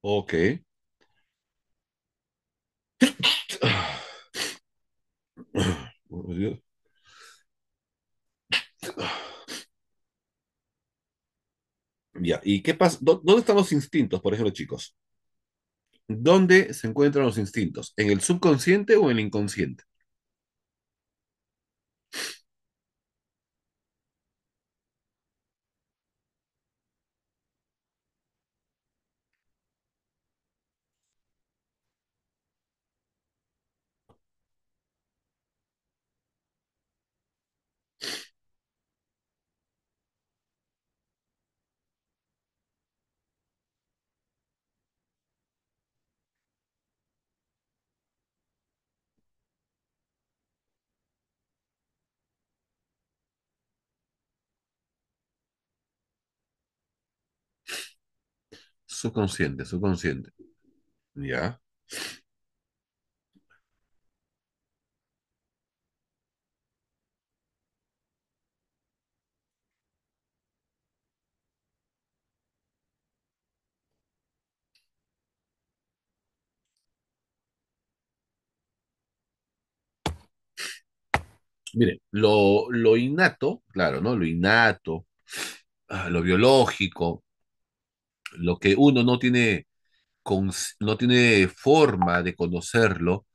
Ok. Oh, Dios. Ya, ¿y qué pasa? ¿Dónde están los instintos, por ejemplo, chicos? ¿Dónde se encuentran los instintos? ¿En el subconsciente o en el inconsciente? Subconsciente, subconsciente. Ya. Mire, lo innato, claro, ¿no? Lo innato, lo biológico, lo que uno no tiene, no tiene forma de conocerlo,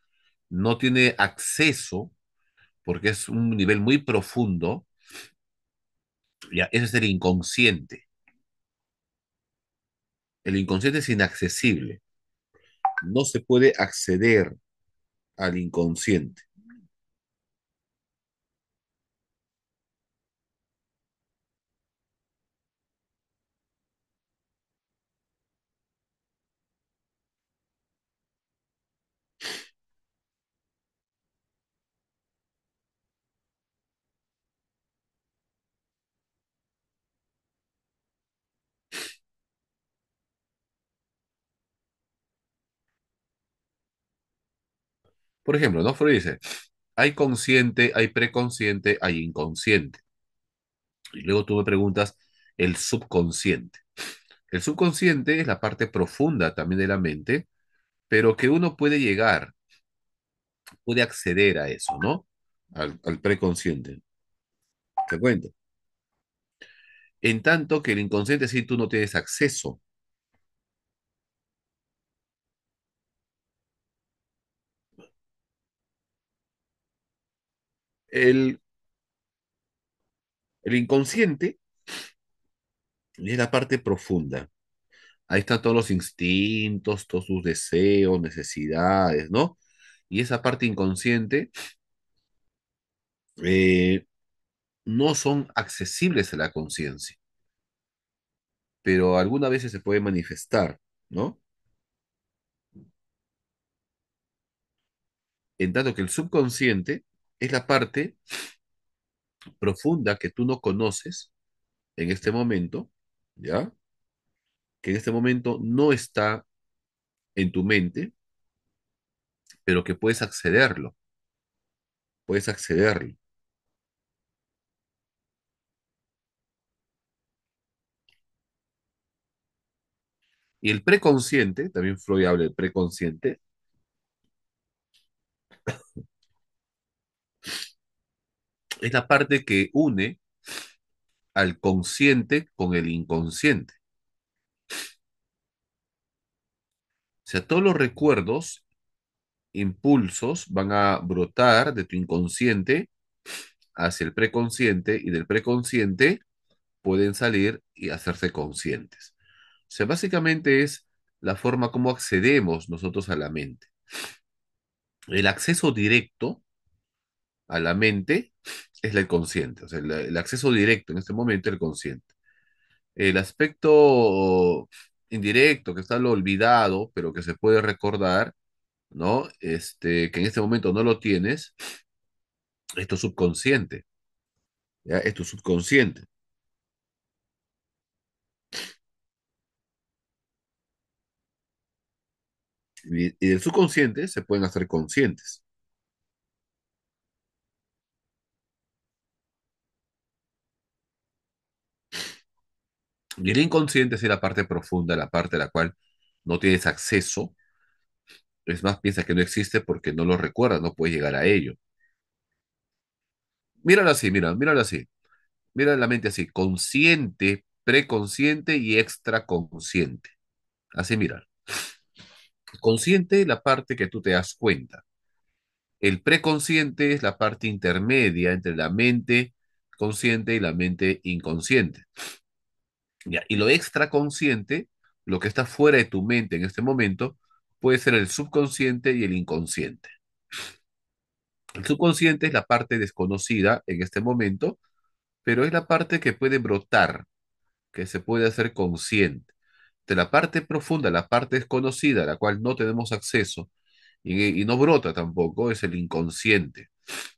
no tiene acceso, porque es un nivel muy profundo, ya, ese es el inconsciente. El inconsciente es inaccesible. No se puede acceder al inconsciente. Por ejemplo, ¿no? Freud dice, hay consciente, hay preconsciente, hay inconsciente. Y luego tú me preguntas el subconsciente. El subconsciente es la parte profunda también de la mente, pero que uno puede llegar, puede acceder a eso, ¿no? Al preconsciente. Te cuento. En tanto que el inconsciente sí tú no tienes acceso. El, el inconsciente es la parte profunda. Ahí están todos los instintos, todos sus deseos, necesidades, ¿no? Y esa parte inconsciente eh, no son accesibles a la conciencia, pero algunas veces se puede manifestar, ¿no? En tanto que el subconsciente es la parte profunda que tú no conoces en este momento, ¿ya? Que en este momento no está en tu mente, pero que puedes accederlo. Y el preconsciente, también Freud habla del preconsciente, es la parte que une al consciente con el inconsciente. O sea, todos los recuerdos, impulsos van a brotar de tu inconsciente hacia el preconsciente y del preconsciente pueden salir y hacerse conscientes. O sea, básicamente es la forma como accedemos nosotros a la mente. El acceso directo a la mente es el consciente, o sea, el acceso directo en este momento es el consciente. El aspecto indirecto, que está lo olvidado, pero que se puede recordar, ¿no? Que en este momento no lo tienes, es tu subconsciente, ¿ya? Es tu subconsciente. Y del subconsciente se pueden hacer conscientes. Y el inconsciente es la parte profunda, la parte a la cual no tienes acceso. Es más, piensa que no existe porque no lo recuerdas, no puedes llegar a ello. Míralo así, míralo así. Mira la mente así, consciente, preconsciente y extraconsciente. Así mira. Consciente es la parte que tú te das cuenta. El preconsciente es la parte intermedia entre la mente consciente y la mente inconsciente. ¿Ya? Y lo extraconsciente, lo que está fuera de tu mente en este momento, puede ser el subconsciente y el inconsciente. El subconsciente es la parte desconocida en este momento, pero es la parte que puede brotar, que se puede hacer consciente. De la parte profunda, la parte desconocida, a la cual no tenemos acceso y no brota tampoco, es el inconsciente.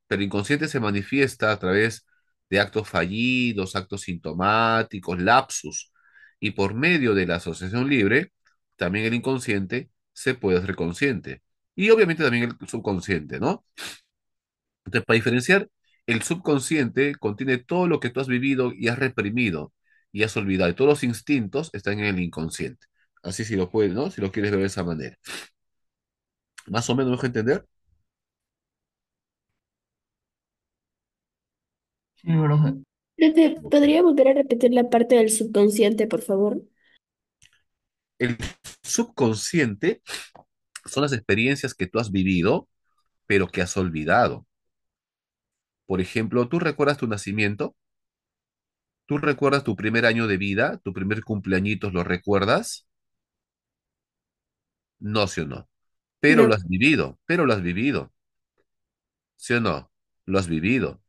Pero el inconsciente se manifiesta a través de actos fallidos, actos sintomáticos, lapsus. Y por medio de la asociación libre, también el inconsciente se puede hacer consciente. Y obviamente también el subconsciente, ¿no? Entonces, para diferenciar, el subconsciente contiene todo lo que tú has vivido y has reprimido y has olvidado. Y todos los instintos están en el inconsciente. Así si lo puedes, ¿no? Si lo quieres ver de esa manera. Más o menos me dejo entender. Sí, profe. Profe, ¿podría volver a repetir la parte del subconsciente, por favor? El subconsciente son las experiencias que tú has vivido, pero que has olvidado. Por ejemplo, ¿tú recuerdas tu nacimiento? ¿Tú recuerdas tu primer año de vida? ¿Tu primer cumpleañitos lo recuerdas? No, sí o no. Pero lo No. has vivido, pero lo has vivido, ¿sí o no? Lo has vivido.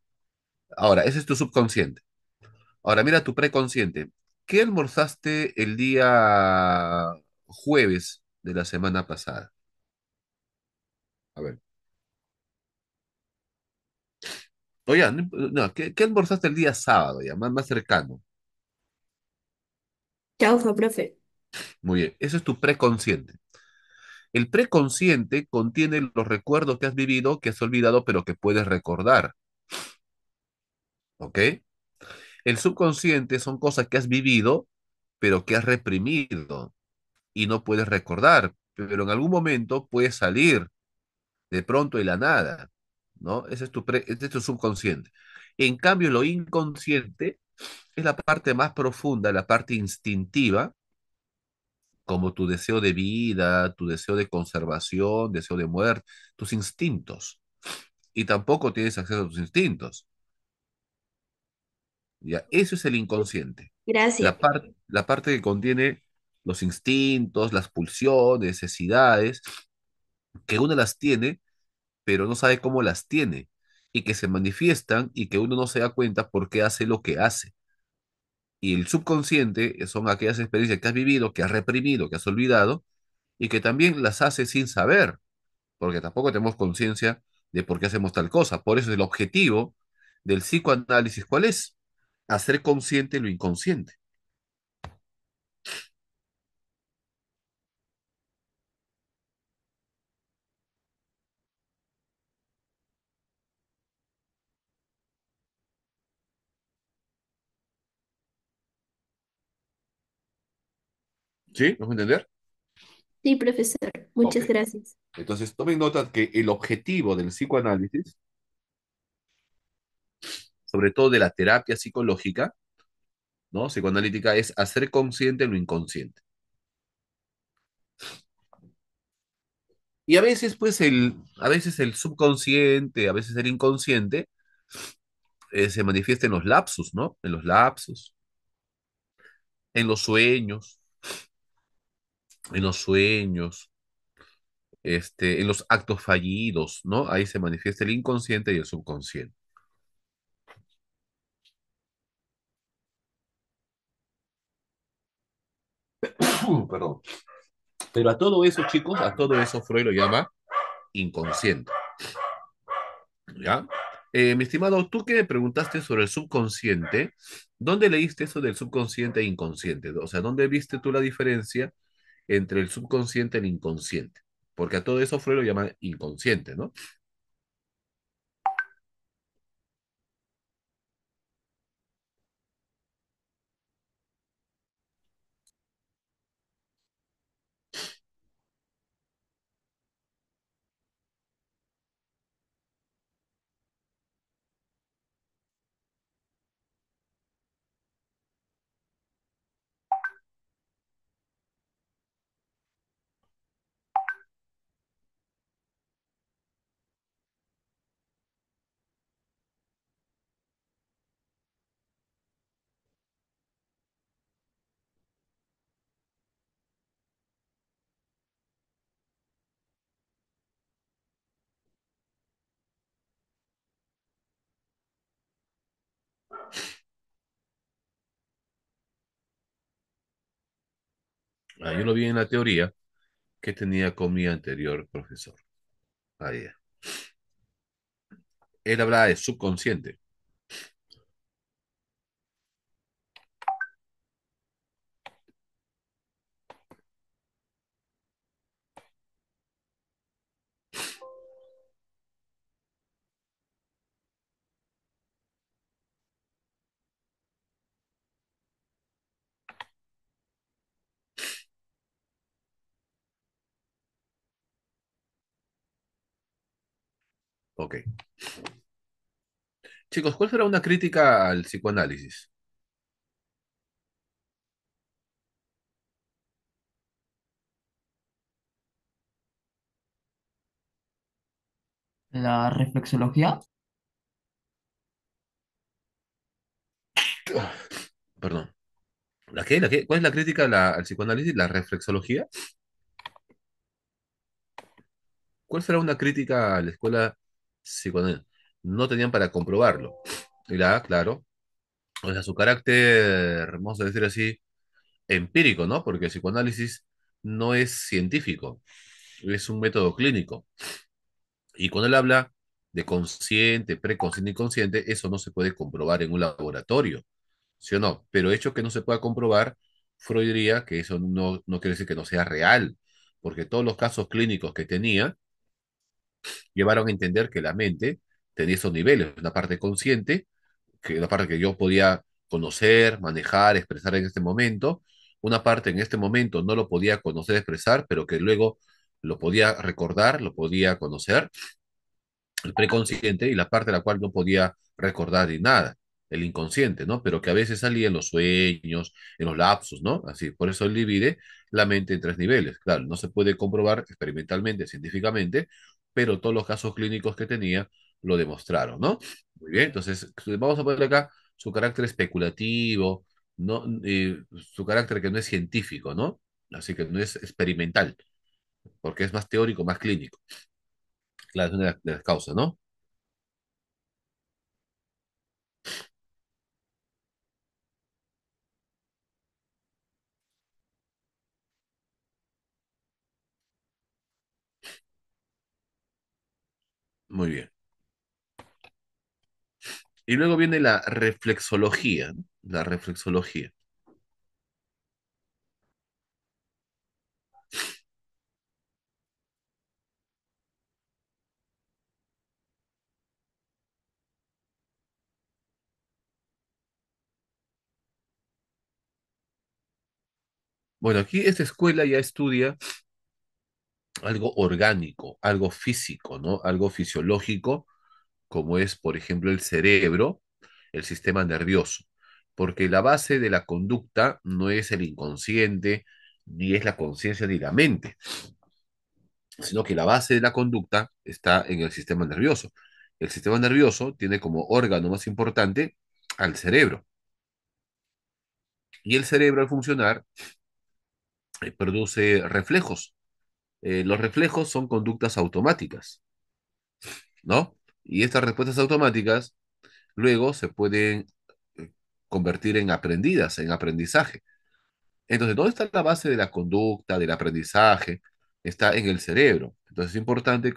Ahora, ese es tu subconsciente. Ahora, mira tu preconsciente. ¿Qué almorzaste el día jueves de la semana pasada? A ver. Oye, no, no, ¿qué almorzaste el día sábado ya? Más cercano. Chaufa, profe. Muy bien, eso es tu preconsciente. El preconsciente contiene los recuerdos que has vivido, que has olvidado, pero que puedes recordar, ¿ok? El subconsciente son cosas que has vivido, pero que has reprimido y no puedes recordar, pero en algún momento puedes salir de pronto de la nada, ¿no? Ese es tu subconsciente. En cambio, lo inconsciente es la parte más profunda, la parte instintiva, como tu deseo de vida, tu deseo de conservación, deseo de muerte, tus instintos. Y tampoco tienes acceso a tus instintos. ¿Ya? Eso es el inconsciente. Gracias. La parte que contiene los instintos, las pulsiones, necesidades, que uno las tiene, pero no sabe cómo las tiene, y que se manifiestan y que uno no se da cuenta por qué hace lo que hace. Y el subconsciente son aquellas experiencias que has vivido, que has reprimido, que has olvidado, y que también las haces sin saber, porque tampoco tenemos conciencia de por qué hacemos tal cosa. Por eso el objetivo del psicoanálisis, ¿cuál es? Hacer consciente lo inconsciente. ¿Sí? ¿Nos va a entender? Sí, profesor. Ok. Muchas gracias. Entonces, tomen nota que el objetivo del psicoanálisis, sobre todo de la terapia psicológica, ¿no? Psicoanalítica, es hacer consciente lo inconsciente. Y a veces, pues, a veces el subconsciente, a veces el inconsciente, se manifiesta en los lapsus, ¿no? En los lapsus, en los sueños, en los sueños, en los actos fallidos, ¿no? Ahí se manifiesta el inconsciente y el subconsciente. Perdón. Pero a todo eso, chicos, a todo eso Freud lo llama inconsciente, ¿ya? Mi estimado, tú que me preguntaste sobre el subconsciente, ¿dónde leíste eso del subconsciente e inconsciente? O sea, ¿dónde viste tú la diferencia entre el subconsciente y el inconsciente? Porque a todo eso Freud lo llama inconsciente, ¿no? Ah, yo lo vi en la teoría que tenía con mi anterior profesor. Ahí. Él hablaba de subconsciente. Ok. Chicos, ¿cuál será una crítica al psicoanálisis? La reflexología, Perdón. ¿La qué? ¿La qué? ¿Cuál es la crítica al psicoanálisis? ¿La reflexología? ¿Cuál será una crítica a la escuela psicoanalítica? No tenían para comprobarlo. Y la A, claro, o sea, su carácter, vamos a decir así, empírico, ¿no? Porque el psicoanálisis no es científico, es un método clínico. Y cuando él habla de consciente, preconsciente y consciente, eso no se puede comprobar en un laboratorio, ¿sí o no? Pero hecho que no se pueda comprobar, Freud diría que eso no quiere decir que no sea real, porque todos los casos clínicos que tenía llevaron a entender que la mente tenía esos niveles, una parte consciente, que la parte que yo podía conocer, manejar, expresar en este momento, una parte en este momento no lo podía conocer, expresar, pero que luego lo podía recordar, lo podía conocer, el preconsciente, y la parte de la cual no podía recordar ni nada, el inconsciente, ¿no? Pero que a veces salía en los sueños, en los lapsos, ¿no? Así, por eso él divide la mente en tres niveles. Claro, no se puede comprobar experimentalmente, científicamente, pero todos los casos clínicos que tenía lo demostraron, ¿no? Muy bien, entonces vamos a ponerle acá su carácter especulativo, ¿no? Su carácter que no es científico, ¿no? Así que no es experimental, porque es más teórico, más clínico. Claro, es una de las causas, ¿no? Muy bien. Y luego viene la reflexología, ¿no? La reflexología. Bueno, aquí esta escuela ya estudia algo orgánico, algo físico, ¿no? Algo fisiológico, como es, por ejemplo, el cerebro, el sistema nervioso. Porque la base de la conducta no es el inconsciente, ni es la conciencia, ni la mente, sino que la base de la conducta está en el sistema nervioso. El sistema nervioso tiene como órgano más importante al cerebro. Y el cerebro, al funcionar, produce reflejos. Los reflejos son conductas automáticas, ¿no? Y estas respuestas automáticas luego se pueden eh, convertir en aprendidas, en aprendizaje. Entonces, ¿dónde está la base de la conducta, del aprendizaje? Está en el cerebro. Entonces, es importante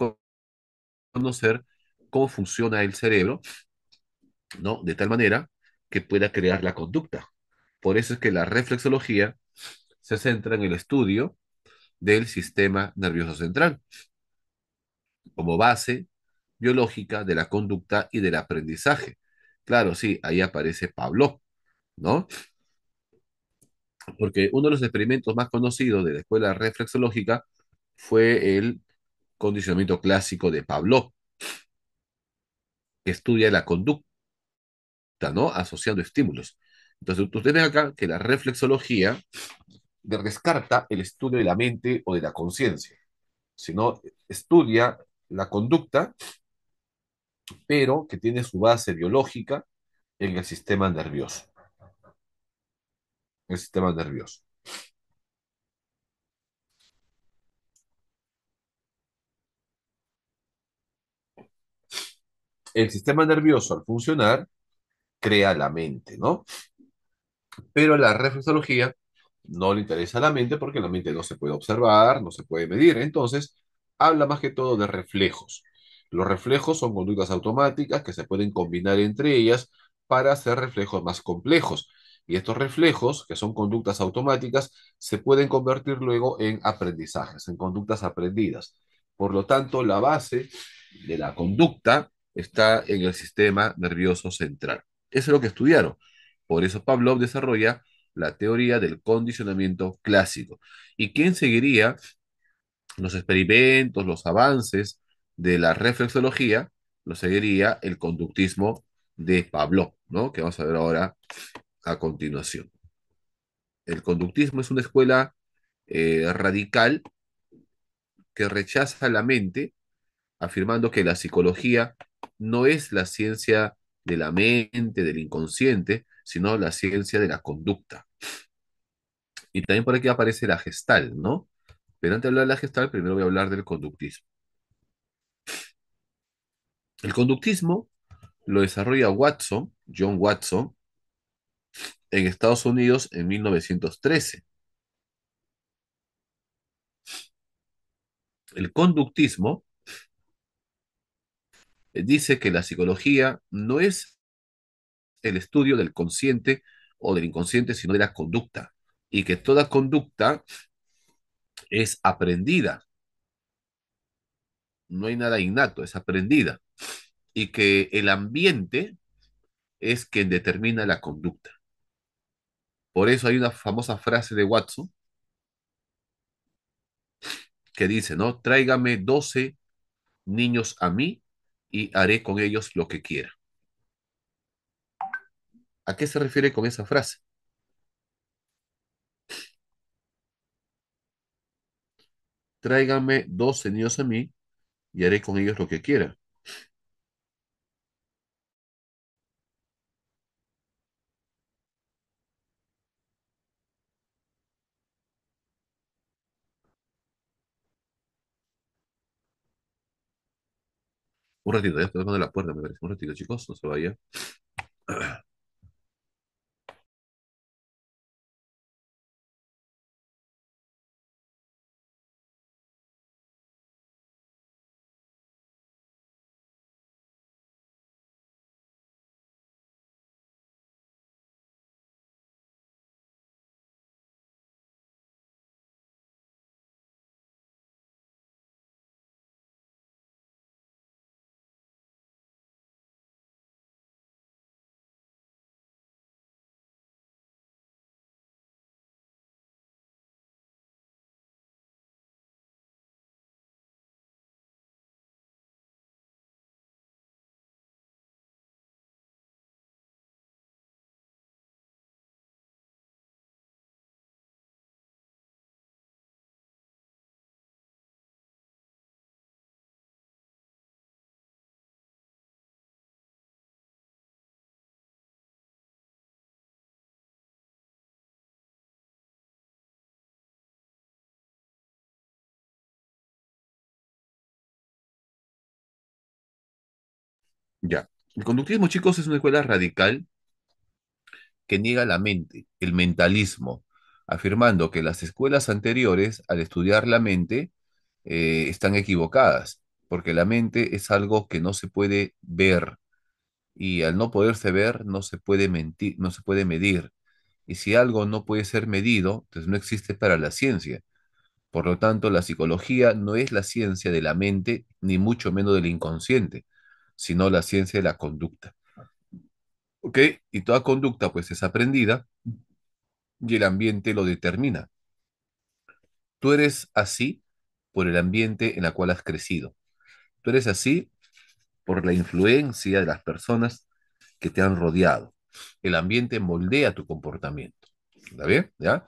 conocer cómo funciona el cerebro, ¿no? De tal manera que pueda crear la conducta. Por eso es que la reflexología se centra en el estudio del sistema nervioso central como base biológica de la conducta y del aprendizaje. Claro, sí, ahí aparece Pablo, ¿no? Porque uno de los experimentos más conocidos de la escuela reflexológica fue el condicionamiento clásico de Pablo, que estudia la conducta, ¿no? Asociando estímulos. Entonces, ustedes ven acá que la reflexología descarta el estudio de la mente o de la conciencia, sino estudia la conducta, pero que tiene su base biológica en el sistema nervioso. El sistema nervioso. El sistema nervioso, al funcionar, crea la mente, ¿no? Pero la reflexología no le interesa a la mente porque la mente no se puede observar, no se puede medir. Entonces, habla más que todo de reflejos. Los reflejos son conductas automáticas que se pueden combinar entre ellas para hacer reflejos más complejos. Y estos reflejos, que son conductas automáticas, se pueden convertir luego en aprendizajes, en conductas aprendidas. Por lo tanto, la base de la conducta está en el sistema nervioso central. Eso es lo que estudiaron. Por eso Pavlov desarrolla la teoría del condicionamiento clásico. ¿Y quién seguiría los experimentos, los avances de la reflexología? Lo seguiría el conductismo de Pavlov, ¿no? Que vamos a ver ahora a continuación. El conductismo es una escuela radical que rechaza la mente, afirmando que la psicología no es la ciencia de la mente, del inconsciente, sino la ciencia de la conducta. Y también por aquí aparece la gestal, ¿no? Pero antes de hablar de la gestal, primero voy a hablar del conductismo. El conductismo lo desarrolla Watson, John Watson, en Estados Unidos en 1913. El conductismo dice que la psicología no es el estudio del consciente o del inconsciente, sino de la conducta. Y que toda conducta es aprendida, no hay nada innato, es aprendida. Y que el ambiente es quien determina la conducta. Por eso hay una famosa frase de Watson que dice, ¿no? Tráigame 12 niños a mí y haré con ellos lo que quiera. ¿A qué se refiere con esa frase? Tráigame 12 niños a mí y haré con ellos lo que quiera. Un ratito, ya estoy tocando la puerta, me parece. Un ratito, chicos, no se vaya. Ya. El conductismo, chicos, es una escuela radical que niega la mente, el mentalismo, afirmando que las escuelas anteriores, al estudiar la mente, están equivocadas, porque la mente es algo que no se puede ver y al no poderse ver no se puede mentir, no se puede medir. Y si algo no puede ser medido, entonces no existe para la ciencia. Por lo tanto, la psicología no es la ciencia de la mente, ni mucho menos del inconsciente, sino la ciencia de la conducta. ¿Ok? Y toda conducta pues es aprendida y el ambiente lo determina. Tú eres así por el ambiente en el cual has crecido. Tú eres así por la influencia de las personas que te han rodeado. El ambiente moldea tu comportamiento. ¿Está bien? ¿Ya?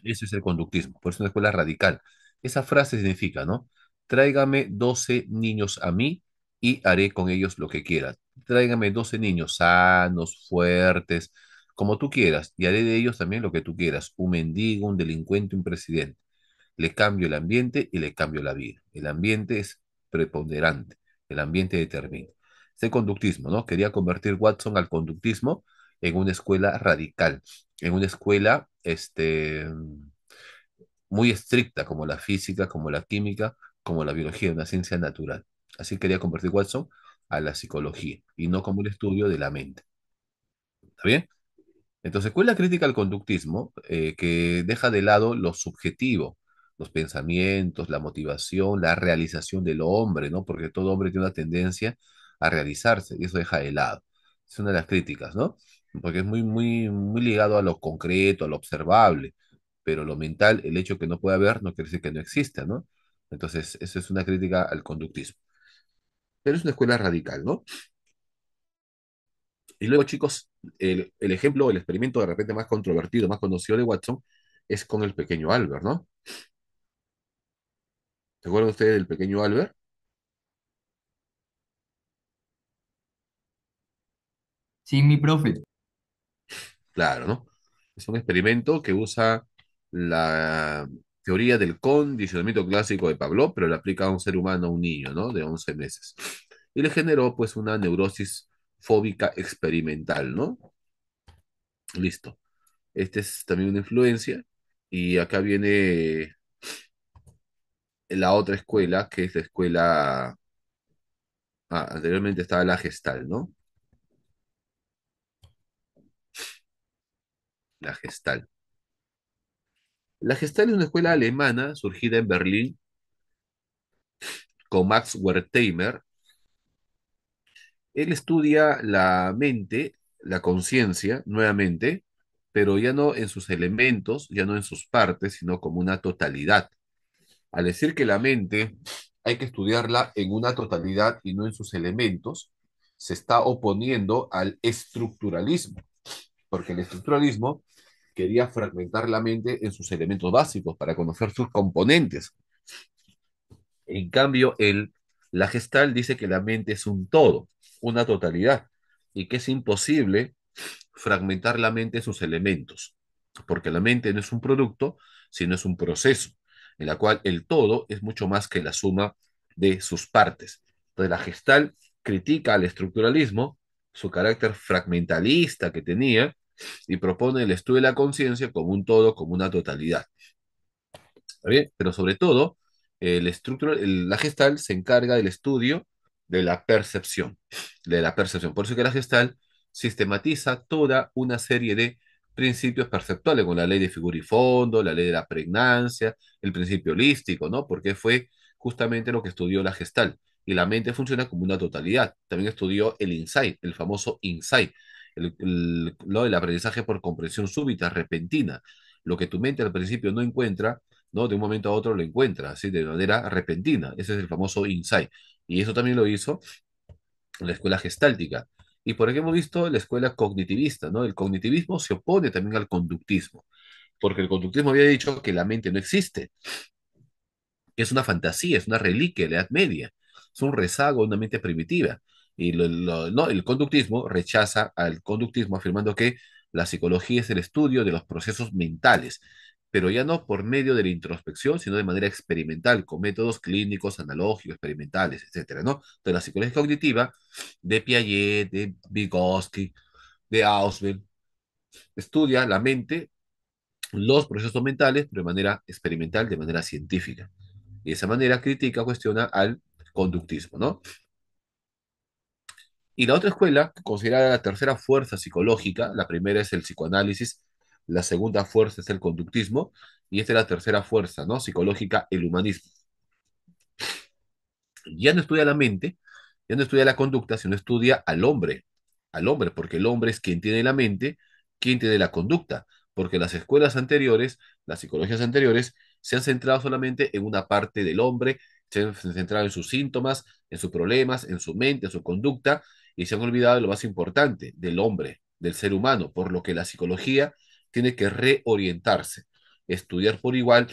Ese es el conductismo, por eso es una escuela radical. Esa frase significa, ¿no? Tráigame 12 niños a mí y haré con ellos lo que quieras. Tráigame 12 niños sanos, fuertes, como tú quieras, y haré de ellos también lo que tú quieras. Un mendigo, un delincuente, un presidente. Le cambio el ambiente y le cambio la vida. El ambiente es preponderante, el ambiente determina. Ese conductismo, ¿no? Quería convertir Watson al conductismo en una escuela radical, en una escuela, muy estricta, como la física, como la química, como la biología, una ciencia natural. Así quería convertir Watson a la psicología y no como el estudio de la mente. ¿Está bien? Entonces, ¿cuál es la crítica al conductismo? Que deja de lado lo subjetivo, los pensamientos, la motivación, la realización del hombre, ¿no? Porque todo hombre tiene una tendencia a realizarse y eso deja de lado. Es una de las críticas, ¿no? Porque es muy, muy, muy ligado a lo concreto, a lo observable, pero lo mental, el hecho que no pueda haber, no quiere decir que no exista, ¿no? Entonces, eso es una crítica al conductismo. Pero es una escuela radical, ¿no? Y luego, chicos, el ejemplo, el experimento de repente más controvertido, más conocido de Watson, es con el pequeño Albert, ¿no? ¿Se acuerdan ustedes del pequeño Albert? Sí, mi profe. Claro, ¿no? Es un experimento que usa la teoría del condicionamiento clásico de Pavlov, pero lo aplica a un ser humano, a un niño, ¿no? De 11 meses. Y le generó, pues, una neurosis fóbica experimental, ¿no? Listo. Esta es también una influencia. Y acá viene la otra escuela, que es la escuela... Ah, anteriormente estaba la Gestal, ¿no? La Gestal. La Gestal es una escuela alemana surgida en Berlín con Max Wertheimer. Él estudia la mente, la conciencia, nuevamente, pero ya no en sus elementos, ya no en sus partes, sino como una totalidad. Al decir que la mente hay que estudiarla en una totalidad y no en sus elementos, se está oponiendo al estructuralismo, porque el estructuralismo quería fragmentar la mente en sus elementos básicos para conocer sus componentes. En cambio, la Gestalt dice que la mente es un todo, una totalidad, y que es imposible fragmentar la mente en sus elementos, porque la mente no es un producto, sino es un proceso, en la cual el todo es mucho más que la suma de sus partes. Entonces, la Gestalt critica al estructuralismo, su carácter fragmentalista que tenía, y propone el estudio de la conciencia como un todo, como una totalidad. ¿Está bien? Pero sobre todo, la Gestalt se encarga del estudio de la percepción, de la percepción. Por eso que la Gestalt sistematiza toda una serie de principios perceptuales, con la ley de figura y fondo, la ley de la pregnancia, el principio holístico, ¿no? Porque fue justamente lo que estudió la Gestalt. Y la mente funciona como una totalidad. También estudió el insight, el famoso insight, ¿no? El aprendizaje por comprensión súbita, repentina. Lo que tu mente al principio no encuentra, ¿no? De un momento a otro lo encuentra, así de manera repentina. Ese es el famoso insight. Y eso también lo hizo la escuela gestáltica. Y por aquí hemos visto la escuela cognitivista, ¿no? El cognitivismo se opone también al conductismo, porque el conductismo había dicho que la mente no existe, que es una fantasía, es una reliquia de la Edad Media, es un rezago de una mente primitiva. Y no, el conductismo rechaza al conductismo afirmando que la psicología es el estudio de los procesos mentales, pero ya no por medio de la introspección, sino de manera experimental, con métodos clínicos, analógicos, experimentales, etcétera, ¿no? Entonces, la psicología cognitiva de Piaget, de Vygotsky, de Ausubel, estudia la mente, los procesos mentales, pero de manera experimental, de manera científica. Y de esa manera critica, cuestiona al conductismo, ¿no? Y la otra escuela, considerada la tercera fuerza psicológica, la primera es el psicoanálisis, la segunda fuerza es el conductismo, y esta es la tercera fuerza, ¿no? Psicológica, el humanismo. Ya no estudia la mente, ya no estudia la conducta, sino estudia al hombre, porque el hombre es quien tiene la mente, quien tiene la conducta, porque las escuelas anteriores, las psicologías anteriores, se han centrado solamente en una parte del hombre, se han centrado en sus síntomas, en sus problemas, en su mente, en su conducta, y se han olvidado de lo más importante, del hombre, del ser humano, por lo que la psicología tiene que reorientarse, estudiar por igual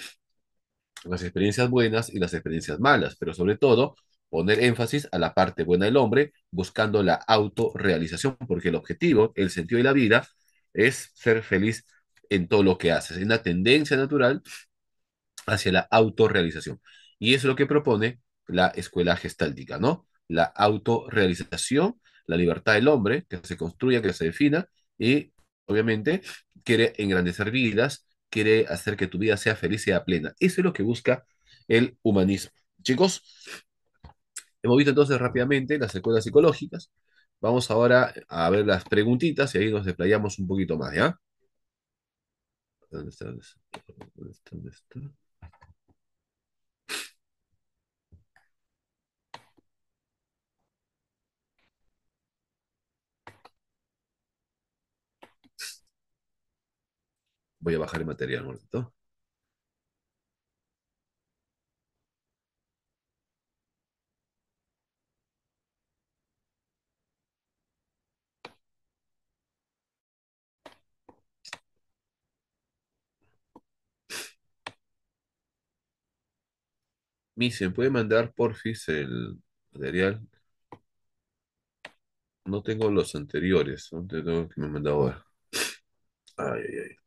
las experiencias buenas y las experiencias malas, pero sobre todo poner énfasis a la parte buena del hombre, buscando la autorrealización, porque el objetivo, el sentido de la vida es ser feliz en todo lo que haces, es una tendencia natural hacia la autorrealización. Y eso es lo que propone la escuela gestáltica, ¿no? La autorrealización, la libertad del hombre, que se construya, que se defina, y obviamente quiere engrandecer vidas, quiere hacer que tu vida sea feliz, sea plena. Eso es lo que busca el humanismo. Chicos, hemos visto entonces rápidamente las escuelas psicológicas. Vamos ahora a ver las preguntitas y ahí nos desplayamos un poquito más, ¿ya? ¿Dónde está? ¿Dónde está? ¿Dónde está? ¿Dónde está? Voy a bajar el material un momento. ¿Se puede mandar porfis el material? No tengo los anteriores, ¿no? Tengo que me mandado ahora. Ay, ay, ay.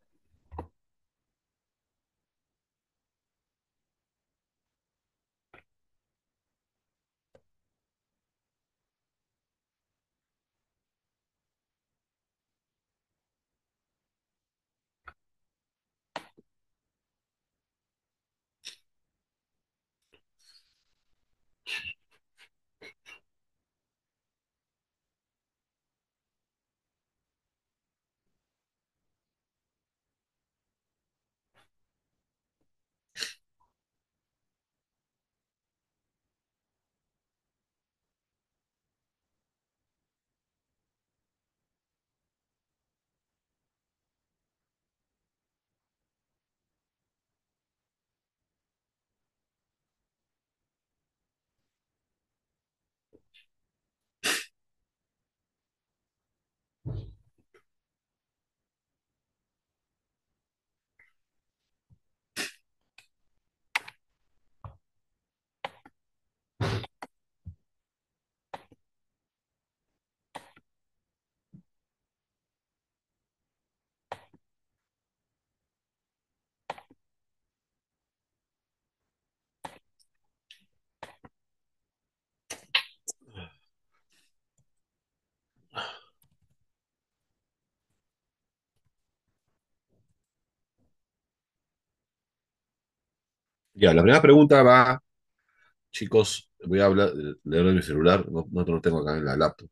Ya, la primera pregunta va, chicos, voy a hablar, leerlo en mi celular, no lo tengo acá en la laptop.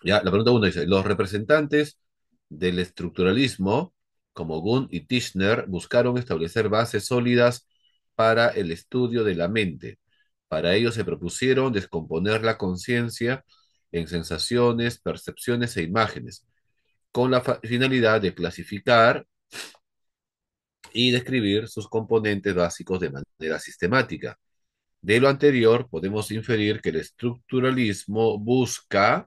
Ya, la pregunta uno dice, los representantes del estructuralismo, como Gunn y Tishner, buscaron establecer bases sólidas para el estudio de la mente. Para ello se propusieron descomponer la conciencia en sensaciones, percepciones e imágenes, con la finalidad de clasificar y describir sus componentes básicos de manera sistemática. De lo anterior, podemos inferir que el estructuralismo busca.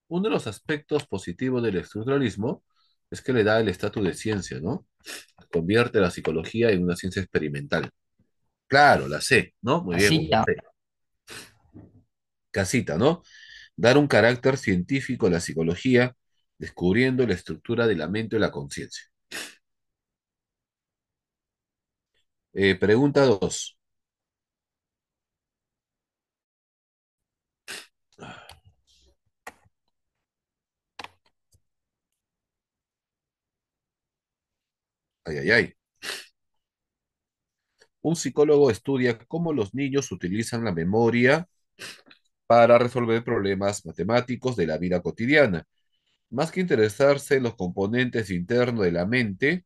Uno de los aspectos positivos del estructuralismo es que le da el estatus de ciencia, ¿no? Convierte la psicología en una ciencia experimental. Claro, la sé, ¿no? Muy bien, Casita. casita, ¿no? Dar un carácter científico a la psicología, descubriendo la estructura de la mente y la conciencia. Pregunta 2. Ay, ay, ay. Un psicólogo estudia cómo los niños utilizan la memoria para resolver problemas matemáticos de la vida cotidiana. Más que interesarse en los componentes internos de la mente,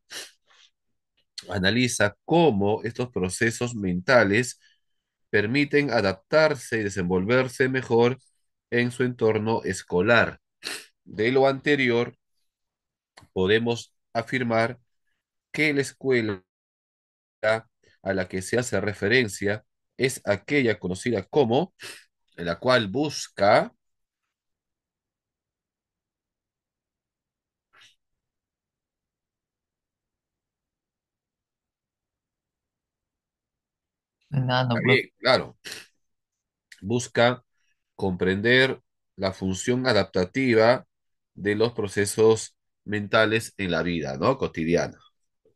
analiza cómo estos procesos mentales permiten adaptarse y desenvolverse mejor en su entorno escolar. De lo anterior, podemos afirmar que la escuela a la que se hace referencia es aquella conocida como, en la cual busca. Nada, Está profe. bien, claro, busca comprender la función adaptativa de los procesos mentales en la vida, ¿no? Cotidiana.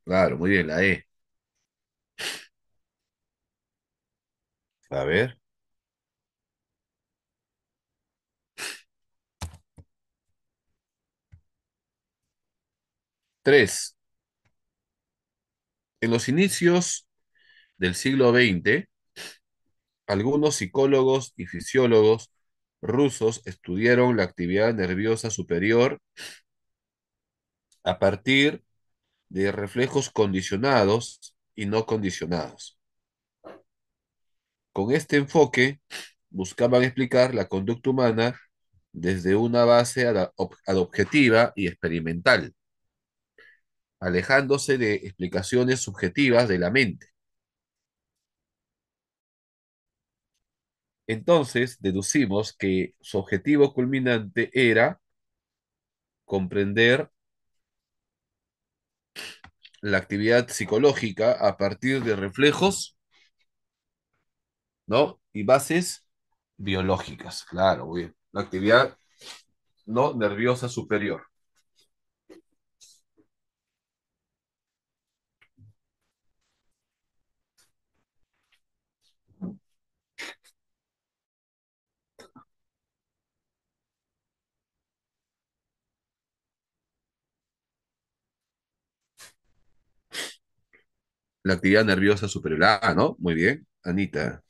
Claro, muy bien, la E. A ver. 3. En los inicios del siglo XX, algunos psicólogos y fisiólogos rusos estudiaron la actividad nerviosa superior a partir de reflejos condicionados y no condicionados. Con este enfoque, buscaban explicar la conducta humana desde una base adobjetiva y experimental, alejándose de explicaciones subjetivas de la mente. Entonces, deducimos que su objetivo culminante era comprender la actividad psicológica a partir de reflejos, ¿no? Y bases Biológicas, claro, muy bien. La actividad no nerviosa superior. La actividad nerviosa superior. Ah, ¿no? Muy bien. Anita.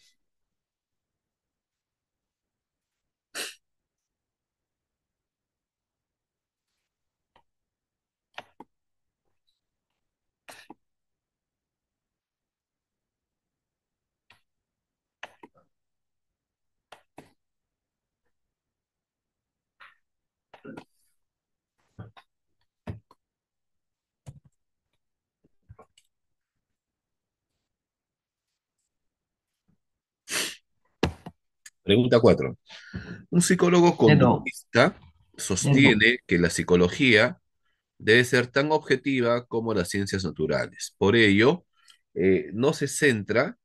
Pregunta 4. Un psicólogo Dedo, conductista dedo. sostiene que la psicología debe ser tan objetiva como las ciencias naturales. Por ello, no se centra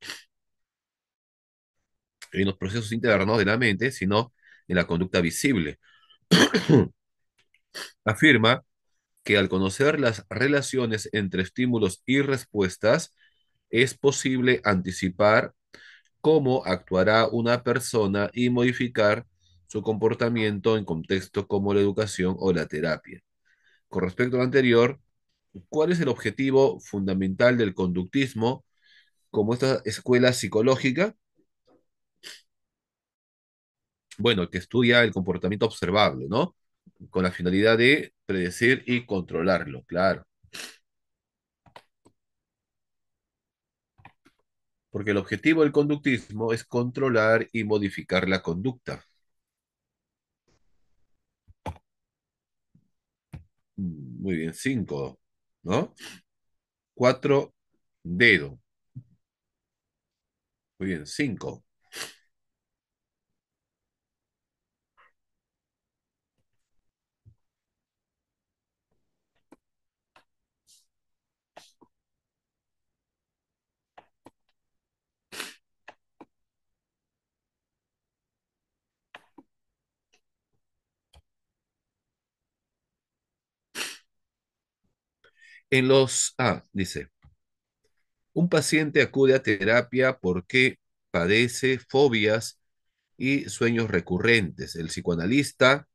en los procesos internos de la mente, sino en la conducta visible. Afirma que al conocer las relaciones entre estímulos y respuestas, es posible anticipar cómo actuará una persona y modificar su comportamiento en contextos como la educación o la terapia. Con respecto a lo anterior, ¿cuál es el objetivo fundamental del conductismo como esta escuela psicológica? Bueno, que estudia el comportamiento observable, ¿no? Con la finalidad de predecir y controlarlo, claro. Porque el objetivo del conductismo es controlar y modificar la conducta. Muy bien, 5, ¿no? 4, dedo. Muy bien, 5. Dice, un paciente acude a terapia porque padece fobias y sueños recurrentes. El psicoanalista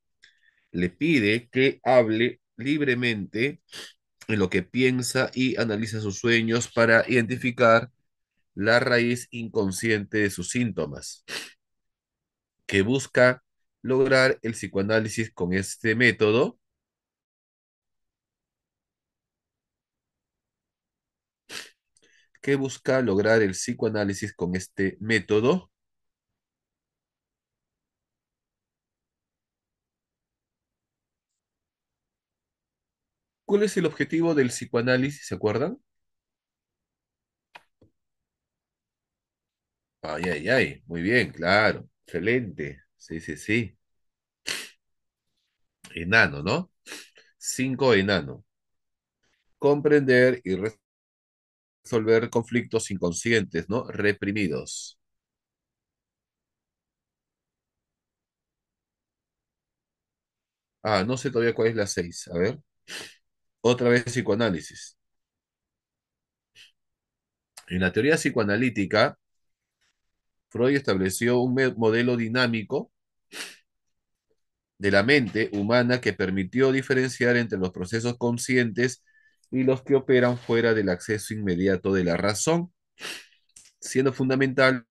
le pide que hable libremente en lo que piensa y analiza sus sueños para identificar la raíz inconsciente de sus síntomas, que busca lograr el psicoanálisis con este método, que busca lograr el psicoanálisis con este método. ¿Cuál es el objetivo del psicoanálisis? ¿Se acuerdan? Ay, ay, ay, muy bien, claro, excelente. Sí, sí, sí. Enano, ¿no? 5, enano. Comprender y resolver conflictos inconscientes, ¿no? Reprimidos. No sé todavía cuál es la 6. A ver, otra vez psicoanálisis. En la teoría psicoanalítica, Freud estableció un modelo dinámico de la mente humana que permitió diferenciar entre los procesos conscientes y los que operan fuera del acceso inmediato de la razón, siendo fundamental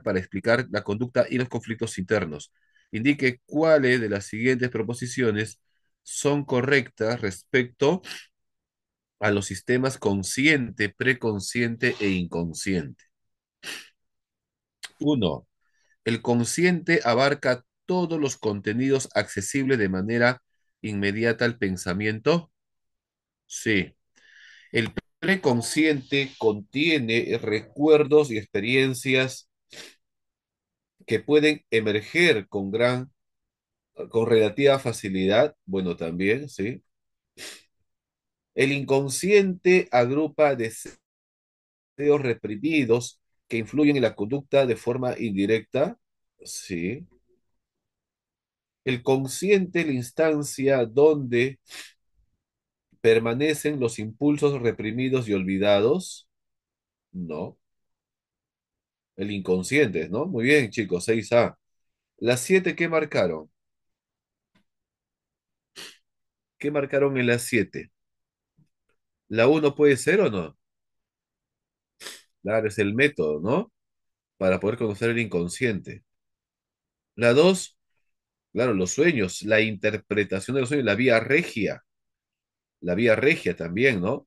para explicar la conducta y los conflictos internos. Indique cuáles de las siguientes proposiciones son correctas respecto a los sistemas consciente, preconsciente e inconsciente. Uno, el consciente abarca todos los contenidos accesibles de manera inmediata al pensamiento. Sí. El preconsciente contiene recuerdos y experiencias que pueden emerger con relativa facilidad. Bueno, también, sí. El inconsciente agrupa deseos reprimidos que influyen en la conducta de forma indirecta. Sí. El consciente, la instancia donde permanecen los impulsos reprimidos y olvidados. No. El inconsciente, ¿no? Muy bien, chicos, 6A. Las 7, ¿qué marcaron? ¿Qué marcaron en las 7? ¿La uno puede ser o no? Claro, es el método, ¿no? Para poder conocer el inconsciente. La 2, claro, los sueños, la interpretación de los sueños, la vía regia también, ¿no?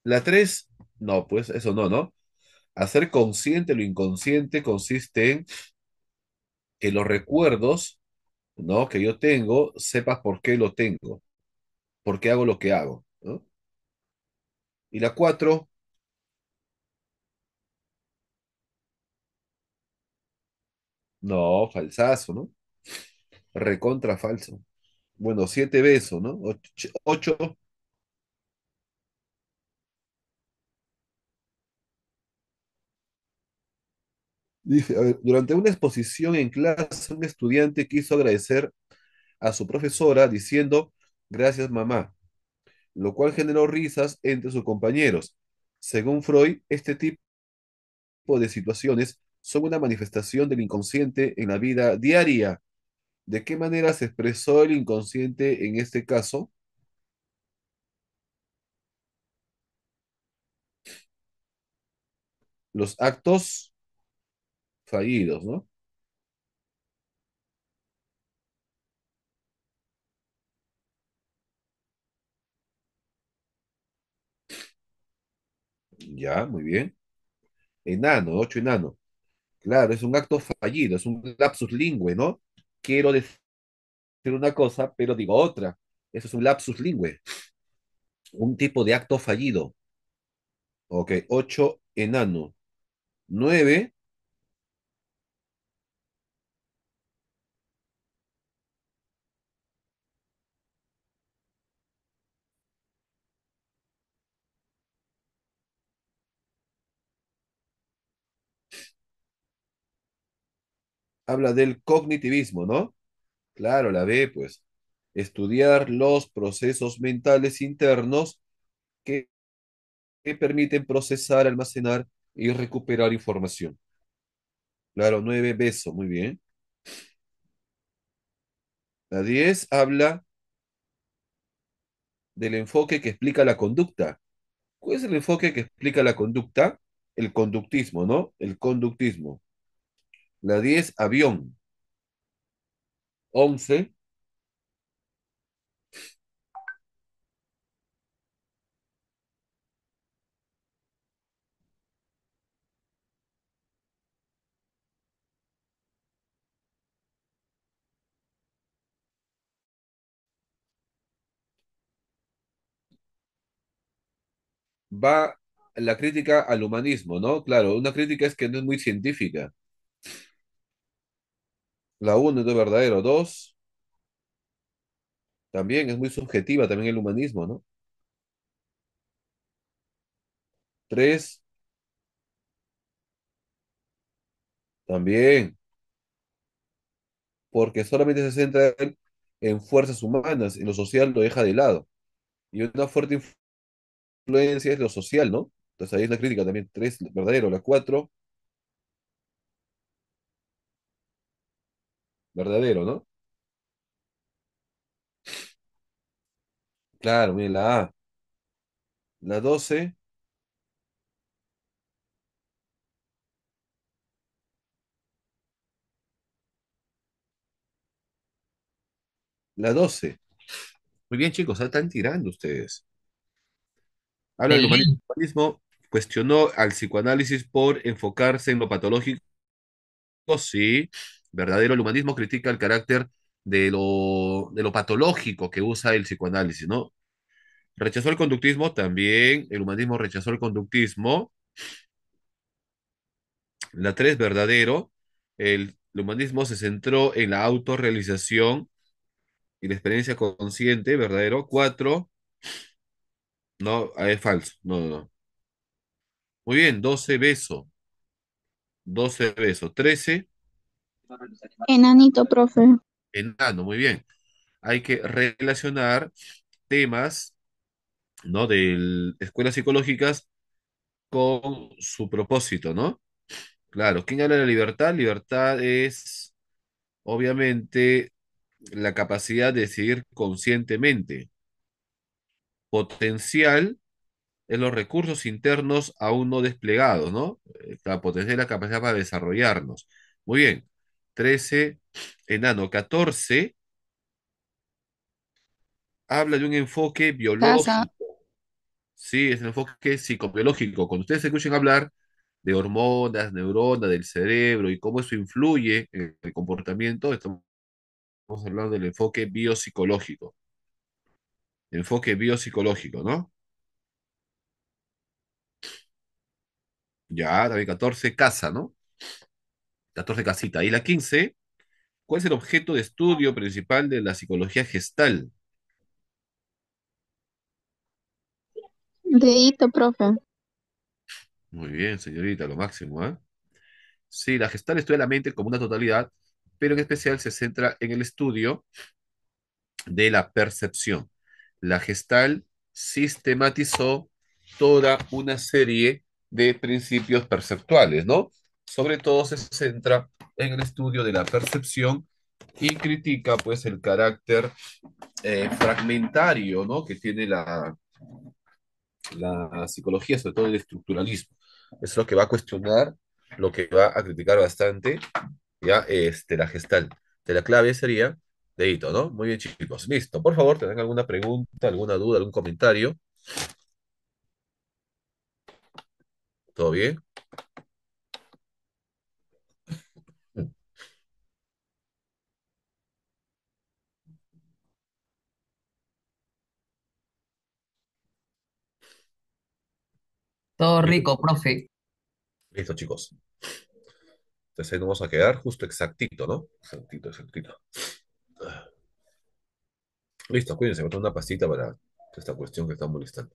La 3, no, pues eso no, ¿no? Hacer consciente lo inconsciente consiste en que los recuerdos, ¿no? Que yo tengo, sepas por qué lo tengo, por qué hago lo que hago, ¿no? Y la 4, no, falsazo, ¿no? Recontra falso. Bueno, 7 besos, ¿no? 8, dice, a ver, durante una exposición en clase, un estudiante quiso agradecer a su profesora diciendo, gracias mamá, lo cual generó risas entre sus compañeros. Según Freud, este tipo de situaciones son una manifestación del inconsciente en la vida diaria. ¿De qué manera se expresó el inconsciente en este caso? Los actos fallidos, ¿no? Ya, muy bien. Enano, 8 enano. Claro, es un acto fallido, es un lapsus lingüe, ¿no? Quiero decir una cosa, pero digo otra. Eso es un lapsus lingüe, un tipo de acto fallido. Ok, 8 enano. 9 habla del cognitivismo, ¿no? Claro, la B, pues. Estudiar los procesos mentales internos que, que permiten procesar, almacenar y recuperar información. Claro, 9 beso, muy bien. La 10 habla del enfoque que explica la conducta. ¿Cuál es el enfoque que explica la conducta? El conductismo, ¿no? El conductismo. La 10 avión. 11 va la crítica al humanismo, ¿no? Claro, una crítica es que no es muy científica. La uno es de verdadero. 2 también es muy subjetiva, también el humanismo, ¿no? 3 también, porque solamente se centra en fuerzas humanas, y lo social lo deja de lado. Y una fuerte influencia es lo social, ¿no? Entonces ahí es la crítica también. 3 verdadero. La 4 verdadero, ¿no? Claro, mira, la A. La 12 la 12. Muy bien, chicos, están tirando ustedes. Habla del humanismo. Excelente. El humanismo cuestionó al psicoanálisis por enfocarse en lo patológico, sí. Verdadero, el humanismo critica el carácter de lo patológico que usa el psicoanálisis, ¿no? Rechazó el conductismo también. El humanismo rechazó el conductismo. La 3 verdadero. El humanismo se centró en la autorrealización y la experiencia consciente, verdadero. 4 no, es falso. No, no, no. Muy bien, 12 beso. 12 beso. 13 Enanito, profe. enano. Muy bien. Hay que relacionar temas, ¿no? De escuelas psicológicas con su propósito, ¿no? Claro, ¿quién habla de la libertad? Libertad es, obviamente, la capacidad de decidir conscientemente. Potencial es los recursos internos aún no desplegados, ¿no? La potencial es la capacidad para desarrollarnos. Muy bien. 13 enano. 14 habla de un enfoque Casa. biológico. Sí, es un enfoque psicobiológico. Cuando ustedes escuchen hablar de hormonas, neuronas, del cerebro y cómo eso influye en el comportamiento, estamos hablando del enfoque biopsicológico. Enfoque biopsicológico, ¿no? Ya, también 14 casa, ¿no? 14 casita. Y la 15, ¿cuál es el objeto de estudio principal de la psicología gestal? Dedito, profe. Muy bien, señorita, lo máximo, ¿ah? Sí, la gestal estudia la mente como una totalidad, pero en especial se centra en el estudio de la percepción. La Gestalt sistematizó toda una serie de principios perceptuales, ¿no? Sobre todo se centra en el estudio de la percepción y critica, pues, el carácter fragmentario, ¿no? Que tiene la psicología, sobre todo el estructuralismo. Es lo que va a cuestionar, lo que va a criticar bastante, ya, la gestal. De la clave sería dedito, ¿no? Muy bien, chicos. Listo. Por favor, ¿tienen alguna pregunta, alguna duda, algún comentario? ¿Todo bien? Todo Listo, rico, profe. listo, chicos. Entonces ahí nos vamos a quedar justo exactito, ¿no? Exactito, exactito. Listo, cuídense, voy a tomar una pastita para esta cuestión que está molestando.